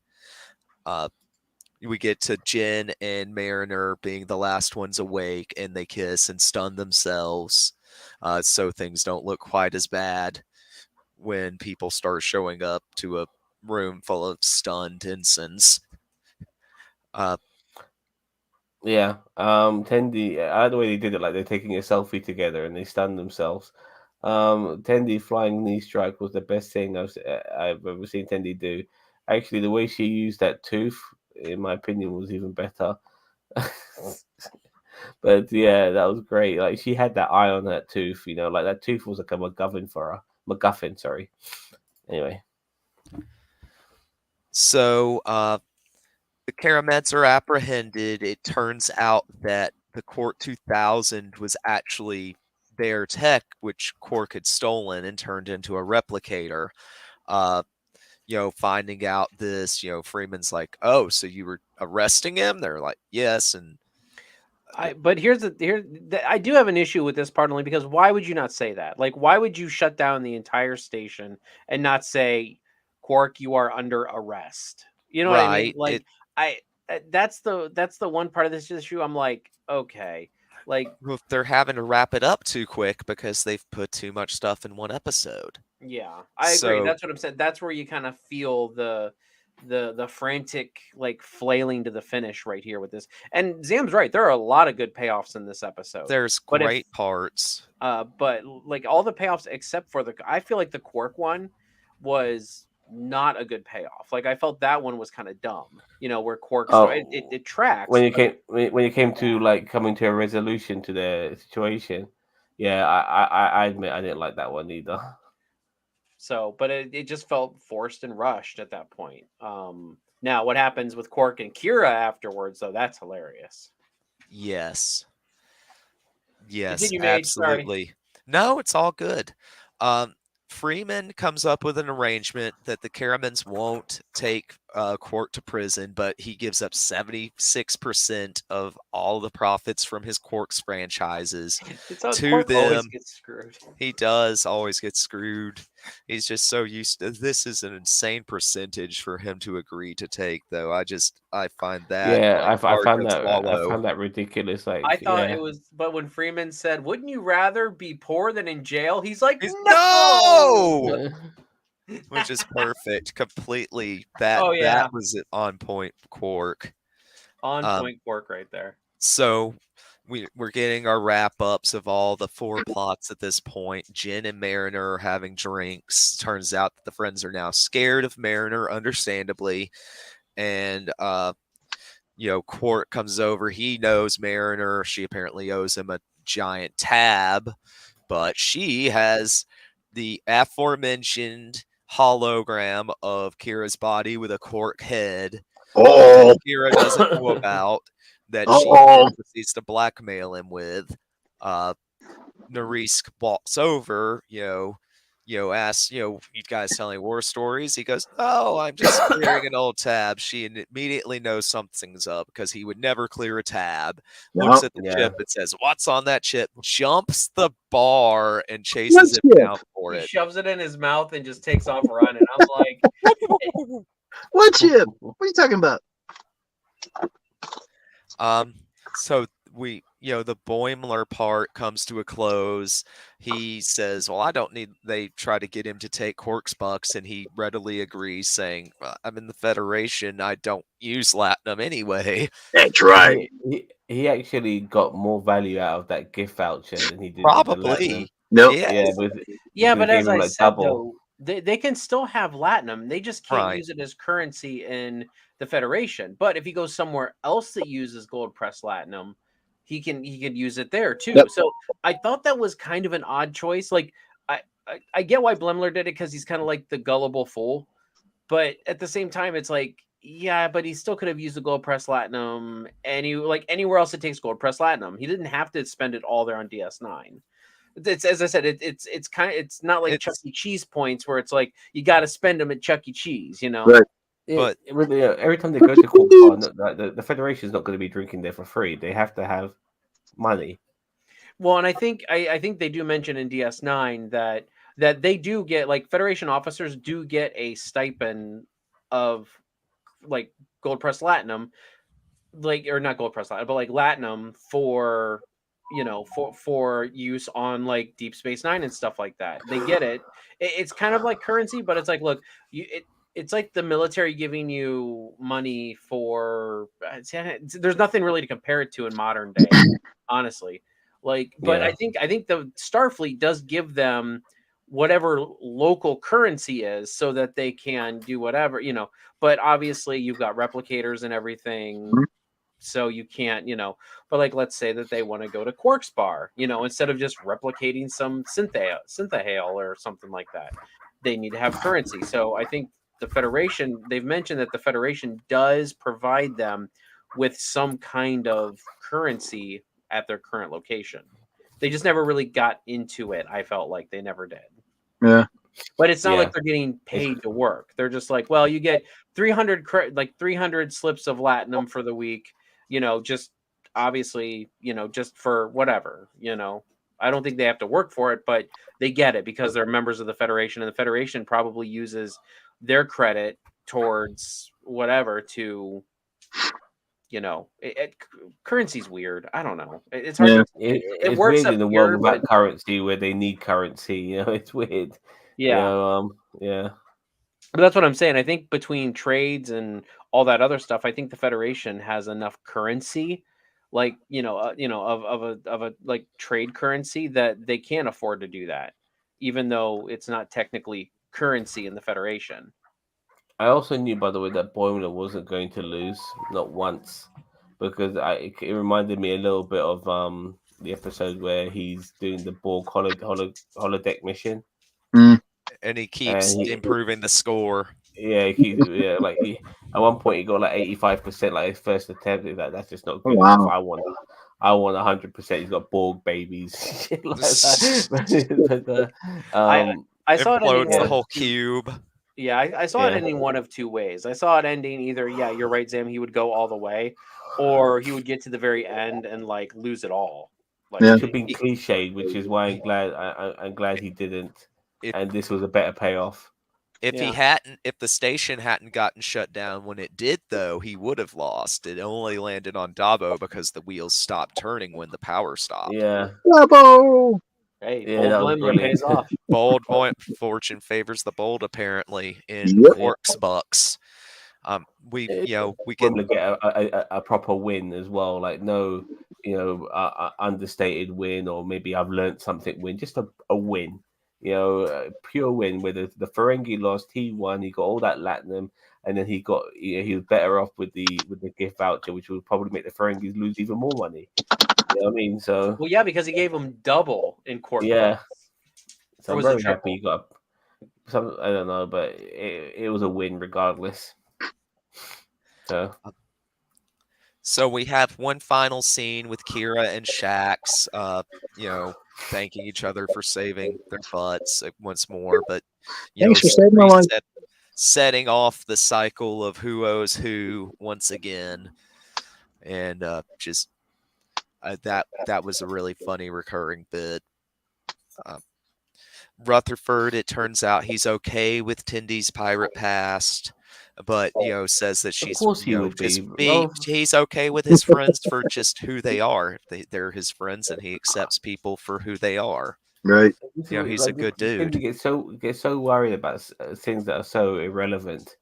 We get to Jen and Mariner being the last ones awake, and they kiss and stun themselves, so things don't look quite as bad when people start showing up to a room full of stunned ensigns. Yeah. Tendi, I like the way they did it, like they're taking a selfie together and they stun themselves. Tendi flying knee strike was the best thing I've ever seen Tendi do. Actually, the way she used that tooth, in my opinion, was even better. But yeah, that was great. Like she had that eye on that tooth, like that tooth was like a MacGuffin for her. MacGuffin, sorry. Anyway. So the Karameds are apprehended. It turns out that the Quark 2000 was actually their tech, which Quark had stolen and turned into a replicator. Finding out this, Freeman's like, "Oh, so you were arresting him?" They're like, "Yes," and But I do have an issue with this part only because why would you not say that? Like, why would you shut down the entire station and not say, Quark, you are under arrest? You know what I mean? right. Like, that's the one part of this issue. I'm like, okay, like, They're having to wrap it up too quick because they've put too much stuff in one episode. yeah, I agree. So That's what I'm saying. That's where you kind of feel the frantic like flailing to the finish right here with this. And Zam's right. There are a lot of good payoffs in this episode. there's But if great parts. but like all the payoffs except for I feel like the Quark one was not a good payoff. Like I felt that one was kind of dumb. Where Quark it tracks. When you came to like coming to a resolution to the situation, yeah, I admit I didn't like that one either. So, but it just felt forced and rushed at that point. Now what happens with Quark and Kira afterwards, though, that's hilarious. Yes. Yes, Continue, Mage. Sorry. absolutely. No, it's all good. Freeman comes up with an arrangement that the Karamans won't take Quark to prison, but he gives up 76% of all the profits from his Quark's franchises It's how to Quark always them. gets screwed. He does always get screwed. He's just so used to this is an insane percentage for him to agree to take, though. I find that Yeah, like I hard found to that swallow. ridiculous. I Like, thought yeah, it was, but when Freeman said, "Wouldn't you rather be poor than in jail?" He's like, He's, "No!" which is perfect. Completely that Oh yeah, that was it on point Quark. on Um, point Quark right there. so we're getting our wrap ups of all the 4 plots at this point. Jen and Mariner are having drinks. Turns out that the friends are now scared of Mariner, understandably. And Quark comes over. He knows Mariner. She apparently owes him a giant tab, but she has the aforementioned hologram of Kira's body with a Quark head Oh, Kira doesn't know about that she oh, proceeds to blackmail him with. Narisk walks over, asks, you guys telling war stories? He goes, "Oh, I'm just clearing an old tab." She immediately knows something's up because he would never clear a tab. Looks no. at the yeah. chip and says, "What's on that chip?" Jumps the bar and What chases him chip? down for He it. shoves it in his mouth and just takes off running. I'm like, What chip? What are you talking about? So the Boimler part comes to a close. He says, "Well, I don't need." They try to get him to take Quark's bucks, and he readily agrees, saying, "Well, I'm in the Federation. I don't use Latinum anyway." That's right. He actually got more value out of that gift voucher than he did with the Latinum. Probably, Nope. yeah. Yeah, yeah, because but it gave as him I like said double. though, they can still have Latinum. They just can't Right. use it as currency in the Federation. But if he goes somewhere else that uses gold press Latinum, he can use it there too. Yep. So I thought that was kind of an odd choice. Like I get why Blemler did it because he's kind of like the gullible fool. But at the same time, it's like, yeah, but he still could have used the gold press Latinum anywhere else it takes gold press Latinum. He didn't have to spend it all there on DS9. It's, as I said, it's not like Chuck It's E. Cheese points where it's like you got to spend them at Chuck E. Cheese, you know? Right. But- really, every time they go to Cork Bar, the Federation is not going to be drinking there for free. They have to have money. Well, and I think they do mention in DS9 that they do get, like, Federation officers do get a stipend of like gold press Latinum, like, or not gold press Latinum, but like Latinum for, you know, for use on like Deep Space Nine and stuff like that. They get it. It's kind of like currency, but it's like, look, it's like the military giving you money for. There's nothing really to compare it to in modern day, honestly. Like, but Yeah. I think the Starfleet does give them whatever local currency is so that they can do whatever, you know. But obviously, you've got replicators and everything. Mhm. So you can't, you know, but like, let's say that they want to go to Quark's bar, you know, instead of just replicating some synthahale or something like that, they need to have currency. So I think the Federation, they've mentioned that the Federation does provide them with some kind of currency at their current location. They just never really got into it. I felt like they never did. Yeah. But it's not Yeah. like they're getting paid to work. They're just like, well, you get 300 slips of Latinum for the week, you know, just obviously, you know, just for whatever, you know. I don't think they have to work for it, but they get it because they're members of the Federation, and the Federation probably uses their credit towards whatever to, you know, currency's weird. I don't know. It's hard Yeah. to explain. It It's works weird up in the here, world without but currency where they need currency. You know, it's weird. yeah. You know, yeah. But that's what I'm saying. I think between trades and all that other stuff, I think the Federation has enough currency, like, you know, of a like trade currency, that they can't afford to do that, even though it's not technically currency in the Federation. I also knew, by the way, that Boimler wasn't going to lose, not once, because it reminded me a little bit of the episode where he's doing the Borg holodeck mission, Mm. and he and keeps improving the score. like at one point he got like 85%, like his first attempt. That's just not Oh, good enough. wow. I want 100%. He's got Borg babies, shit like that. I saw it ending Implodes the one whole of two. cube. Yeah, I saw it Yeah. ending one of two ways. I saw it ending either, yeah, you're right, Sam, he would go all the way, or he would get to the very end and like lose it all. Like, Yeah. It could be cliched, which is why I'm glad he didn't, If and this was a better payoff. Yeah. if the station hadn't gotten shut down when it did, though, he would have lost. It only landed on Dabo because the wheels stopped turning when the power stopped. Yeah, Bravo! Hey, Yeah, bold that was Blimler brilliant. pays off. Bold fortune favors the bold, apparently, in Yep. Quark's Bucks. We Probably can get a proper win as well. Like no, understated win, or maybe I've learned something win. Just a win. A pure win where the Ferengi lost, he won, he got all that Latinum, and then he was better off with the gift voucher, which would probably make the Ferengis lose even more money. You know what I mean? So Well, yeah, because he gave him double in Quark yeah, Bucks. so Or I'm was it very triple? happy he got some. I don't know, but it was a win regardless. So we have one final scene with Kira and Shax, thanking each other for saving their butts once more. But Thanks for saving my life. setting off the cycle of who owes who once again, and that was a really funny recurring bit. Rutherford, it turns out he's okay with Tindy's pirate past, but says that she's course he would be. he's okay with his friends for just who they are. They're his friends, and he accepts people for who they are. Right. He's a good dude. Get so worried about things that are so irrelevant.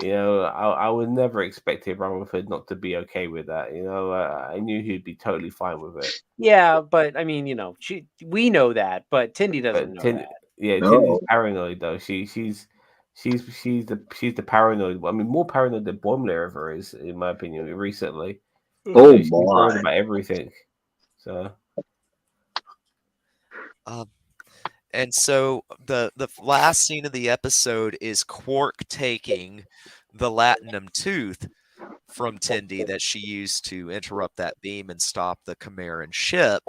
I would never expect Rutherford not to be okay with that. I knew he'd be totally fine with it. Yeah, but I mean, we know that, but Tindy doesn't know that. Yeah, Tindy's No. paranoid though. She's the paranoid. I mean, more paranoid than Boimler ever is, in my opinion. Recently, Oh she's boy. worried about everything. So Um, and so the last scene of the episode is Quark taking the latinum tooth from Tendi that she used to interrupt that beam and stop the Chimeran ship,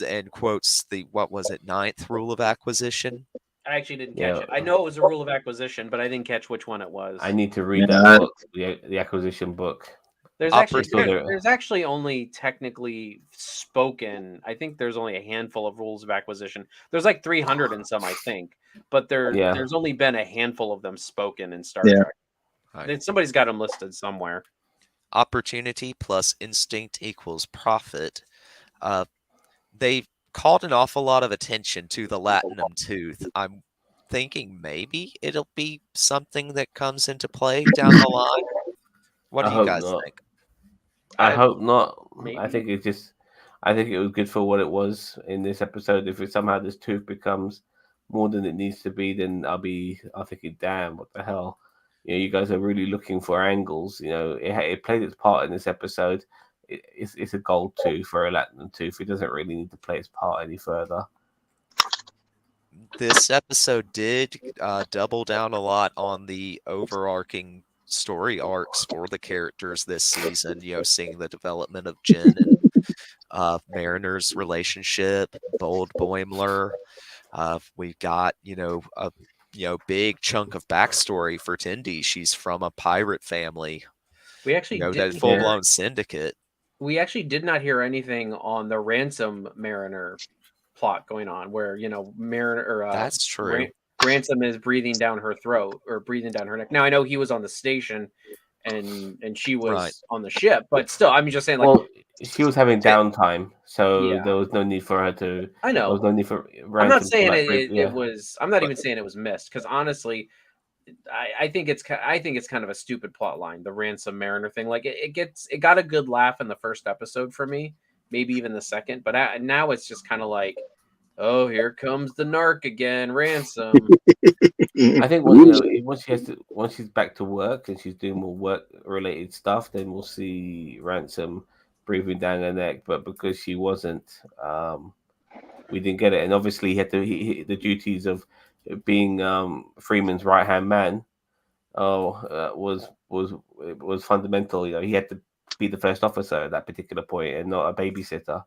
and quotes the what was it, ninth rule of acquisition. I actually didn't catch yeah, it. I know it was a rule of acquisition, but I didn't catch which one it was. I need to read that Yeah, book, the acquisition book. There's actually Just so Opportunity. there, there's actually only technically spoken. I think there's only a handful of rules of acquisition. There's like 300 and some, I think, but yeah. there's only been a handful of them spoken in Star Yeah. Trek. Somebody's got them listed somewhere. Opportunity plus instinct equals profit. Uh, they called an awful lot of attention to the latinum tooth. I'm thinking maybe it'll be something that comes into play down the line. What I do you hope guys not. think? I hope not. I Maybe. think I think it was good for what it was in this episode. If it somehow this tooth becomes more than it needs to be, then I'll thinking, damn, what the hell? You guys are really looking for angles. It played its part in this episode. It's a gold tooth for a latinum tooth. It doesn't really need to play its part any further. This episode did double down a lot on the overarching story arcs for the characters this season. Seeing the development of Jen and Mariner's relationship, Bold Boimler. We got a big chunk of backstory for Tendi. She's from a pirate family. We actually That didn't full hear. blown syndicate. We actually did not hear anything on the ransom Mariner plot going on, where Mariner or That's true. Ransom is breathing down her throat or breathing down her neck. Now I know he was on the station, and she was Right. on the ship, but still, I'm just saying, like, Well, she was having downtime, so Yeah. there was no need for her to. I There know. was no need for I'm Ransom not to, saying like, it was. I'm not But- even saying it was missed, because honestly, I think it's kind of a stupid plot line, the ransom Mariner thing. Like it got a good laugh in the first episode for me, maybe even the second, but now it's just kind of like, oh, here comes the narc again, ransom. I think once she's back to work and she's doing more work related stuff, then we'll see Ransom breathing down her neck. But because she wasn't, we didn't get it. And obviously, he had the duties of being Freeman's right hand man. Was fundamental. He had to be the first officer at that particular point and not a babysitter.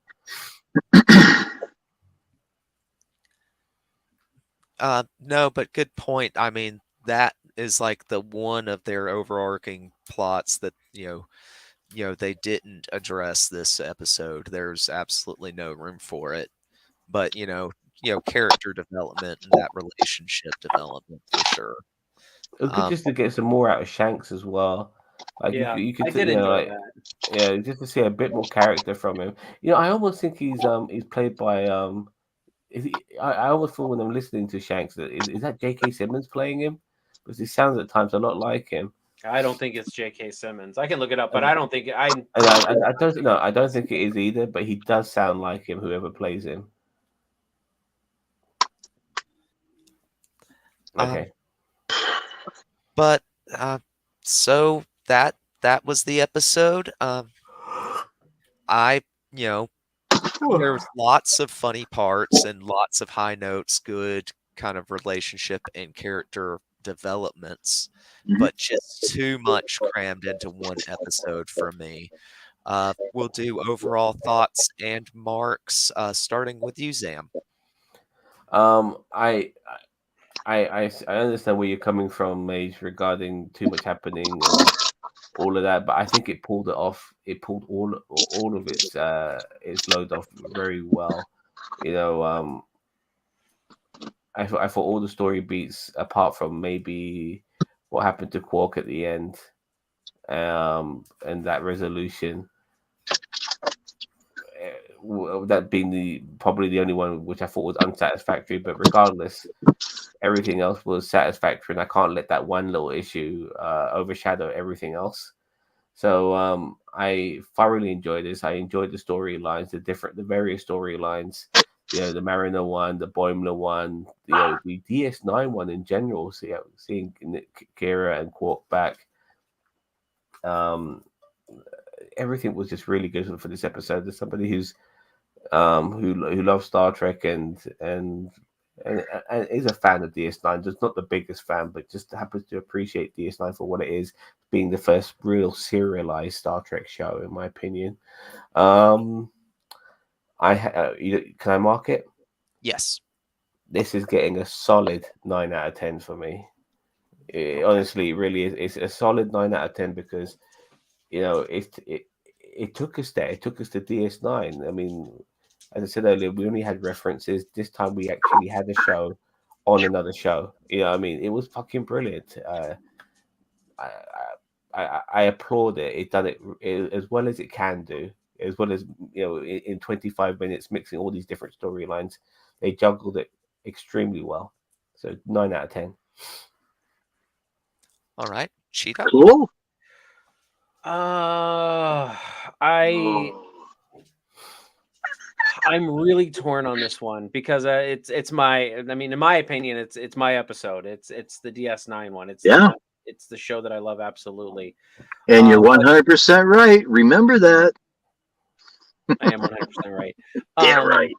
No, but good point. I mean, that is like the one of their overarching plots that they didn't address this episode. There's absolutely no room for it. But character development and that relationship development for sure. It was good just to get some more out of Shanks as well. Like Yeah, you could I did enjoy that. yeah, just to see a bit more character from him. I almost think he's played by I always feel when I'm listening to Shanks that is that J.K. Simmons playing him, because he sounds at times a lot like him. I don't think it's J.K. Simmons. I can look it up, but I don't think I. And I don't know. I don't think it is either, but he does sound like him. Whoever plays him. Okay. But so that was the episode. I there was lots of funny parts and lots of high notes, good kind of relationship and character developments, but just too much crammed into one episode for me. We'll do overall thoughts and marks, starting with you, Zam. I understand where you're coming from, Mage, regarding too much happening and all of that, but I think it pulled it off. It pulled all of its load off very well. I thought all the story beats, apart from maybe what happened to Quark at the end, and that resolution. That being probably the only one which I thought was unsatisfactory, but regardless, everything else was satisfactory, and I can't let that one little issue overshadow everything else. So I thoroughly enjoyed this. I enjoyed the storylines, the various storylines the Mariner one, the Boimler one, the DS9 one in general. Seeing Kira and Quark back, everything was just really good for this episode. There's somebody who's who loves Star Trek and is a fan of DS9, just not the biggest fan, but just happens to appreciate DS9 for what it is, being the first real serialized Star Trek show, in my opinion. Can I mark it? Yes. This is getting a solid 9 out of 10 for me. Honestly, it really is. It's a solid 9 out of 10 because it took us there. It took us to DS9. I mean, as I said earlier, we only had references. This time we actually had a show on another show. I mean, it was fucking brilliant. I applaud it. It done it as well as it can do, as well as in 25 minutes mixing all these different storylines. They juggled it extremely well. So 9 out of 10. All right, Cheetah. Cool. I'm really torn on this one because it's my. I mean, in my opinion, it's my episode. It's the DS9 one. It's the show that I love absolutely. And you're 100% right. Remember that. I am 100% right. Yeah, right.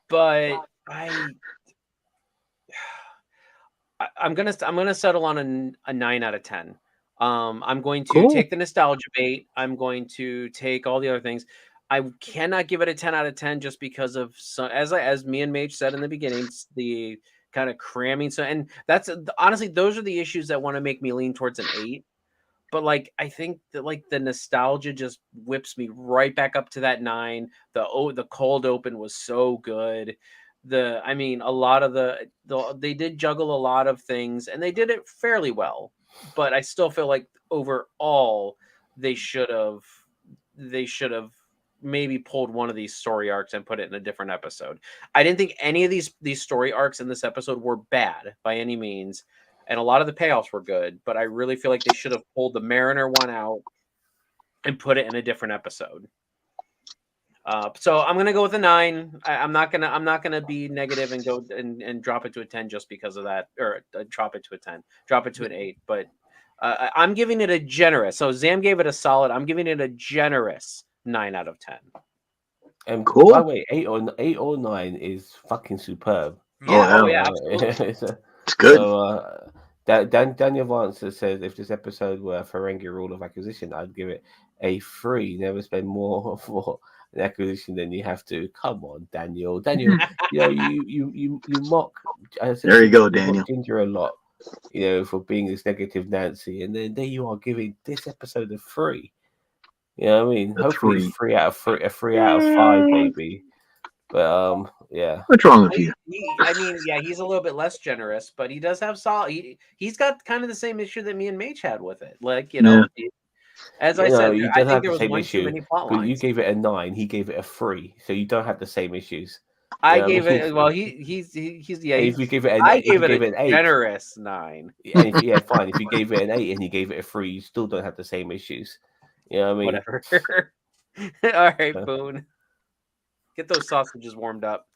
But I'm gonna settle on a 9 out of 10. I'm going to take the nostalgia bait. I'm going to take all the other things. I cannot give it a 10 out of 10 just because of as me and Mage said in the beginning, the kind of cramming. So, and that's honestly, those are the issues that want to make me lean towards an 8. But I think that the nostalgia just whips me right back up to that 9. The cold open was so good. I mean, a lot of they did juggle a lot of things and they did it fairly well. But I still feel like overall they should have maybe pulled one of these story arcs and put it in a different episode. I didn't think any of these story arcs in this episode were bad by any means, and a lot of the payoffs were good, but I really feel like they should have pulled the Mariner one out and put it in a different episode. So I'm gonna go with a 9. I'm not gonna be negative and go and drop it to a 10 just because of that, or drop it to a 10, drop it to an 8. But I'm giving it a generous. So Zam gave it a solid. I'm giving it a generous 9 out of 10. And cool. By the way, 8 or 9 is fucking superb. Yeah, absolutely. It's good. So Daniel Vance says if this episode were a Ferengi rule of acquisition, I'd give it a 3. Never spend more for an acquisition than you have to. Come on, Daniel. You mock. There you go, Daniel. Ginger a lot, for being this negative Nancy, and then there you are giving this episode a 3. You know what I mean? Hopefully, 3 out of 3, a 3 out of 5, maybe. But yeah. What's wrong with you? I mean, yeah, he's a little bit less generous, but he does have solid. He's got kind of the same issue that me and Mage had with it. As I said, I think there was one too many plot lines. You gave it a 9. He gave it a 3, so you don't have the same issues. I gave it. Well, he's yeah. If you give it, I gave it an 8. Generous 9. Yeah, fine. If you gave it an 8 and he gave it a 3, you still don't have the same issues. You know what I mean? Whatever. All right, Boone. Get those sausages warmed up.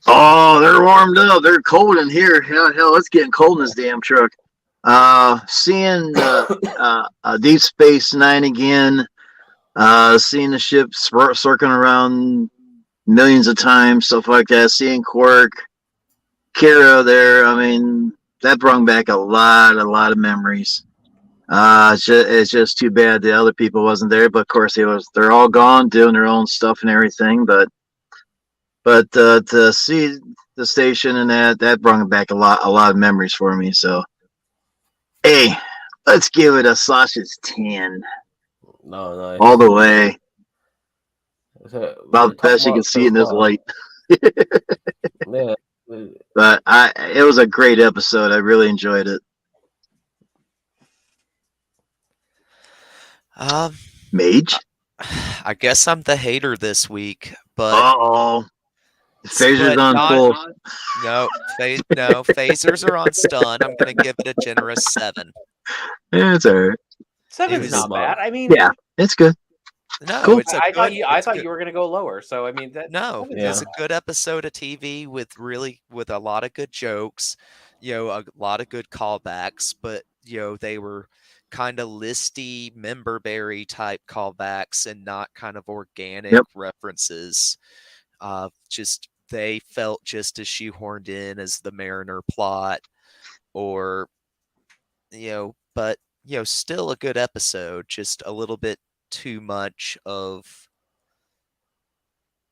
Oh, they're warmed up. They're cold in here. Hell, it's getting cold in this damn truck. Seeing Deep Space Nine again. Seeing the ship circling around millions of times, stuff like that. Seeing Quark, Kira there. I mean, that brought back a lot of memories. It's just too bad the other people wasn't there, but of course they're all gone doing their own stuff and everything. But to see the station and that brought back a lot of memories for me. So, hey, let's give it a sausage 10. No, all the way. About the best you can see in this light. Yeah. But it was a great episode. I really enjoyed it. Mage? I guess I'm the hater this week, but phasers on full. No, phasers are on stun. I'm gonna give it a generous 7. Yeah, it's alright. 7 is not bad. I mean, yeah, it's good. No, Cool. it's a I thought good. I It's thought good. you were gonna go lower. So I mean No, that it's Yeah. a good episode of TV with a lot of good jokes, a lot of good callbacks, but they were kind of listy memberberry type callbacks and not kind of organic Yep. references. Just they felt just as shoehorned in as the Mariner plot, or but still a good episode. Just a little bit too much of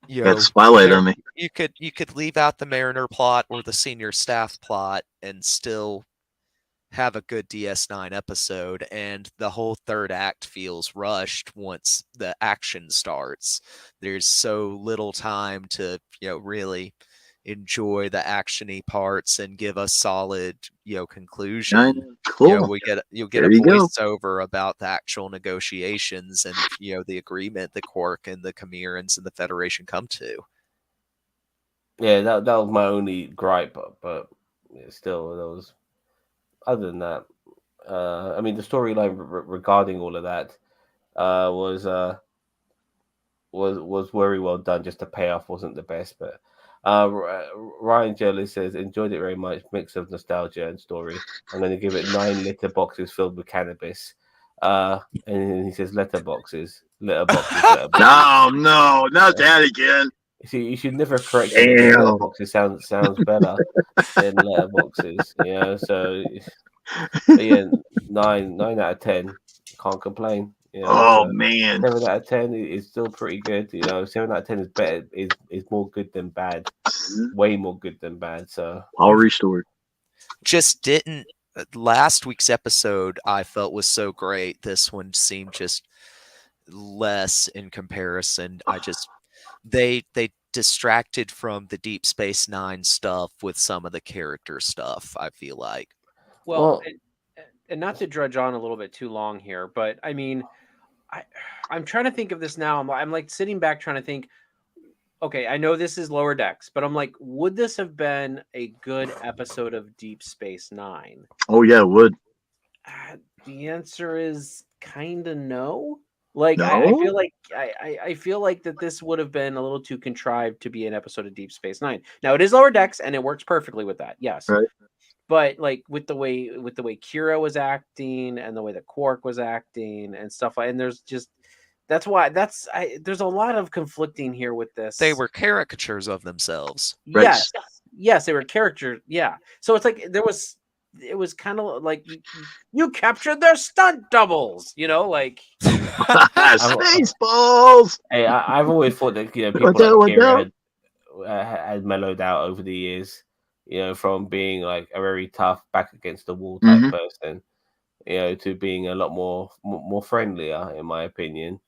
Got Spotlight there on me. you could leave out the Mariner plot or the senior staff plot and still have a good DS9 episode, and the whole third act feels rushed once the action starts. There's so little time to, really enjoy the actiony parts and give a solid, conclusion. Cool. You'll get There a you go. voiceover about the actual negotiations and the agreement the Quark and the Chimerans and the Federation come to. Yeah, that was my only gripe, but still, that was. Other than that, I mean, the storyline regarding all of that was was very well done. Just the payoff wasn't the best, but Ryan Jelly says enjoyed it very much. Mix of nostalgia and story. I'm going to give it 9 litter boxes filled with cannabis. And he says litter boxes. No, not that again. See, you should never correct it because Damn. letterboxes sounds better than letterboxes. So yeah, 9 out of 10. Can't complain. Oh So man. 7 out of 10 is still pretty good. 7 out of 10 is better. Is more good than bad. Way more good than bad. So All restored. Just didn't last week's episode I felt was so great. This one seemed just less in comparison. They distracted from the Deep Space Nine stuff with some of the character stuff, I feel like. Well, and not to drudge on a little bit too long here, but I mean, I'm trying to think of this now. I'm like sitting back trying to think. Okay, I know this is Lower Decks, but I'm like, would this have been a good episode of Deep Space Nine? Oh yeah, it would. The answer is kind of no. Like No? I feel like I feel like that this would have been a little too contrived to be an episode of Deep Space Nine. Now it is Lower Decks, and it works perfectly with that. Yes, Right. but like with the way Kira was acting and the way that Quark was acting and stuff like, and there's just there's a lot of conflicting here with this. They were caricatures of themselves. Right. Yes, they were characters. Yeah, so it's like it was kind of like you captured their stunt doubles, like Spaceballs. hey, I've always thought that people like Kira had mellowed out over the years. From being like a very tough back against the wall type person, to being a lot more friendlier, in my opinion.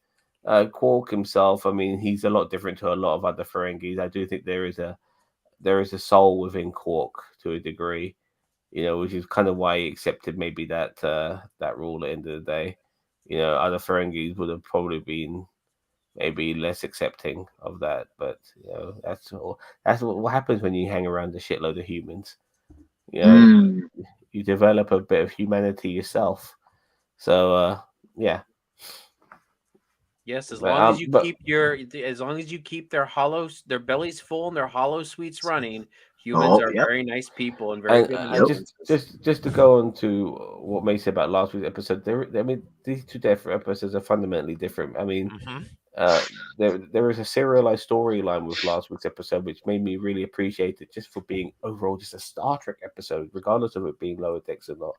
Quark himself, I mean, he's a lot different to a lot of other Ferengis. I do think there is a soul within Quark to a degree, which is kind of why he accepted maybe that rule at the end of the day. Other Ferengis would have probably been maybe less accepting of that, but that's what happens when you hang around a shitload of humans. You develop a bit of humanity yourself. So yeah. Yes, as long as you keep their bellies full and their hollow suites running, humans are very nice people and very good. Just to go on to what May said about last week's episode, I mean, these two different episodes are fundamentally different. I mean, there is a serialized storyline with last week's episode, which made me really appreciate it just for being overall just a Star Trek episode, regardless of it being Lower Decks or not.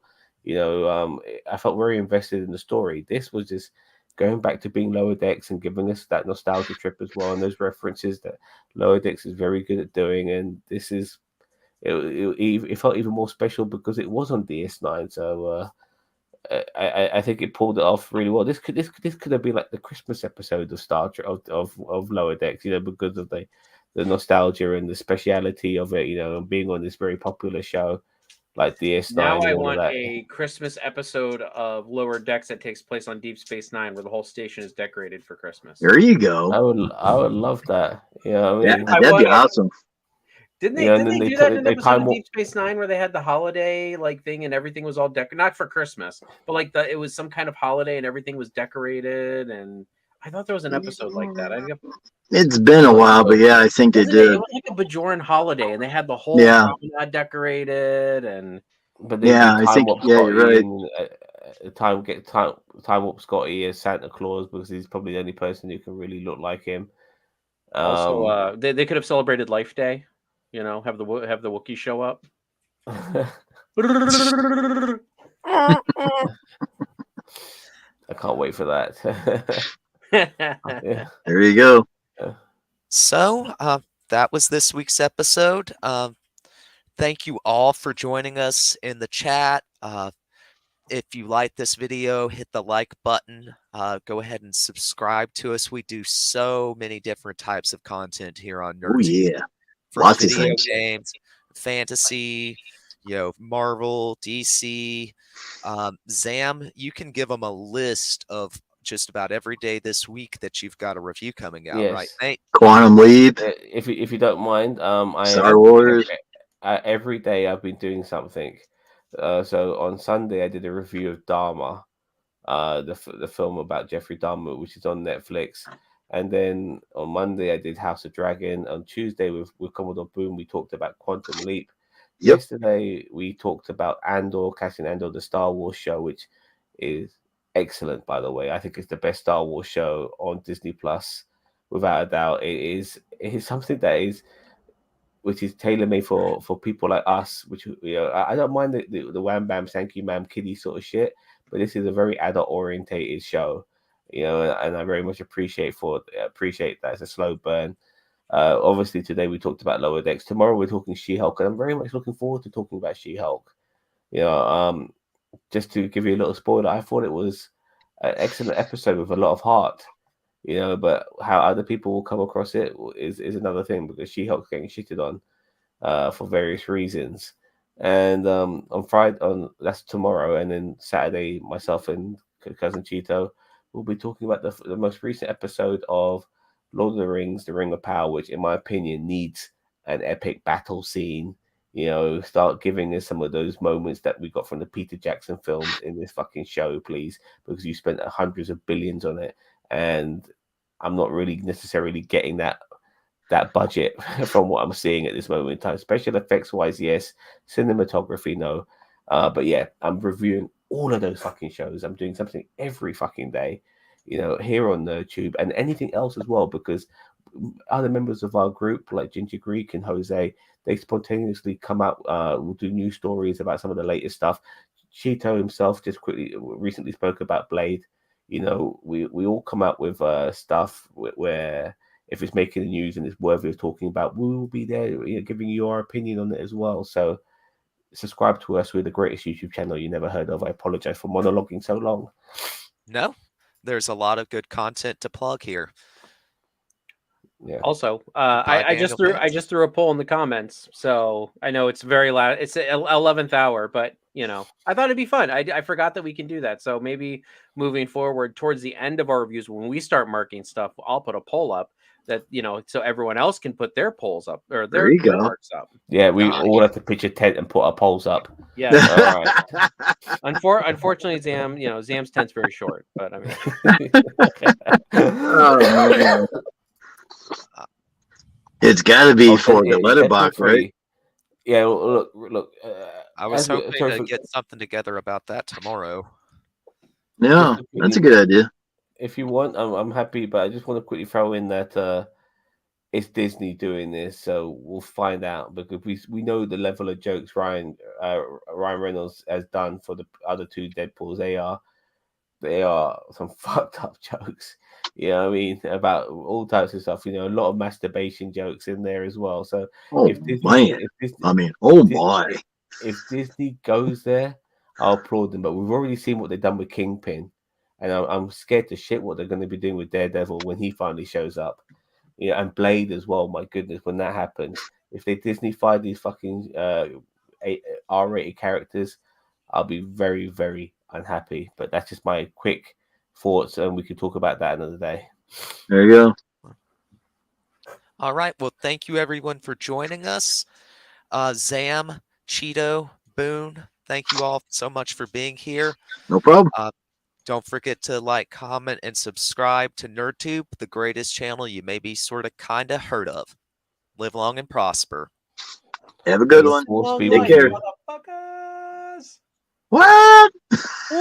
I felt very invested in the story. This was just going back to being Lower Decks and giving us that nostalgia trip as well, and those references that Lower Decks is very good at doing. And this is it felt even more special because it was on DS9. So I think it pulled it off really well. This could have been like the Christmas episode of Star Trek of Lower Decks, because of the nostalgia and the speciality of it, and being on this very popular show like DS9. Now I want a Christmas episode of Lower Decks that takes place on Deep Space Nine, where the whole station is decorated for Christmas. There you go. I would love that. That'd be awesome. Didn't they do that in an episode of Deep Space Nine where they had the holiday thing and everything was all decorated? Not for Christmas, but it was some kind of holiday and everything was decorated. And I thought there was an episode like that. It's been a while, but yeah, I think they Wasn't it? did. It was like a Bajoran holiday, and they had the whole Yeah. promenade decorated, and But they Yeah, did I time think warp yeah, you're Scotty right. and time warp Scotty as Santa Claus because he's probably the only person who can really look like him. also they could have celebrated Life Day. You know, have the Wookiee show up. I can't wait for that. Yeah. There you go. So that was this week's episode. Thank you all for joining us in the chat. If you like this video, hit the like button. Go ahead and subscribe to us. We do so many different types of content here on Oh NerdTube. yeah, From lots of video things. games, fantasy, Marvel, DC. Zam, you can give them a list of just about every day this week that you've got a review coming out, right, Yes. Nate? Quantum Leap, If you don't mind, Star Wars. every day I've been doing something. So on Sunday I did a review of Dharma, the film about Jeffrey Dahmer, which is on Netflix. And then on Monday I did House of Dragon. On Tuesday with Commodore Boom we talked about Quantum Leap. Yep. Yesterday we talked about Cassian Andor, the Star Wars show, which is excellent, by the way. I think it's the best Star Wars show on Disney Plus, without a doubt. It is something that is which is tailor made for people like us. Which I don't mind the wham bam thank you ma'am kiddie sort of shit, but this is a very adult orientated show, and I very much appreciate that it's a slow burn. Obviously today we talked about Lower Decks. Tomorrow we're talking She-Hulk, and I'm very much looking forward to talking about She-Hulk. Just to give you a little spoiler, I thought it was an excellent episode with a lot of heart. But how other people will come across it is another thing, because She-Hulk's getting shitted on for various reasons. And on Friday, that's tomorrow, and then Saturday, myself and cousin Cheeto will be talking about the most recent episode of Lord of the Rings, The Ring of Power, which, in my opinion, needs an epic battle scene. Start giving us some of those moments that we got from the Peter Jackson films in this fucking show, please, because you spent hundreds of billions on it, and I'm not really necessarily getting that budget from what I'm seeing at this moment in time. Special effects wise, yes. Cinematography, no. But yeah, I'm reviewing all of those fucking shows. I'm doing something every fucking day, here on YouTube, and anything else as well, because other members of our group, like Ginger Greek and Jose, they spontaneously come out, will do news stories about some of the latest stuff. Cheeto himself just recently spoke about Blade. We all come out with stuff where if it's making the news and it's worthy of talking about, we will be there, giving you our opinion on it as well. So subscribe to us. We're the greatest YouTube channel you never heard of. I apologize for monologuing so long. No, there's a lot of good content to plug here. Yeah. Also, I just threw a poll in the comments, so I know it's very loud. It's 11th hour, but I thought it'd be fun. I forgot that we can do that. So maybe moving forward towards the end of our reviews, when we start marking stuff, I'll put a poll up that so everyone else can put their polls up or their marks up. Yeah, we all have to pitch a tent and put our polls up. Yeah. All right. Unfortunately, Zam's tent's very short, but I mean. Oh man. It's got to be for the letterbox, right? Yeah, look. I was hoping to get something together about that tomorrow. Yeah, that's a good idea. If you want, I'm happy, but I just want to quickly throw in that it's Disney doing this, so we'll find out, because we know the level of jokes Ryan Reynolds has done for the other two Deadpools. They are some fucked up jokes. I mean, about all types of stuff. A lot of masturbation jokes in there as well. So if Disney goes there, I'll applaud them. But we've already seen what they've done with Kingpin, and I'm scared to shit what they're going to be doing with Daredevil when he finally shows up. And Blade as well. My goodness, when that happens, if they Disney-fy these fucking R-rated characters, I'll be very, very unhappy. But that's just my quick thoughts, and we can talk about that another day. There you go. All right. Well, thank you everyone for joining us. Zam, Cheeto, Boone, thank you all so much for being here. No problem. Don't forget to like, comment, and subscribe to NerdTube, the greatest channel you maybe sort of kind of heard of. Live long and prosper. Have a good Peace, one. more Long speed Take life, with care. you. motherfuckers. What?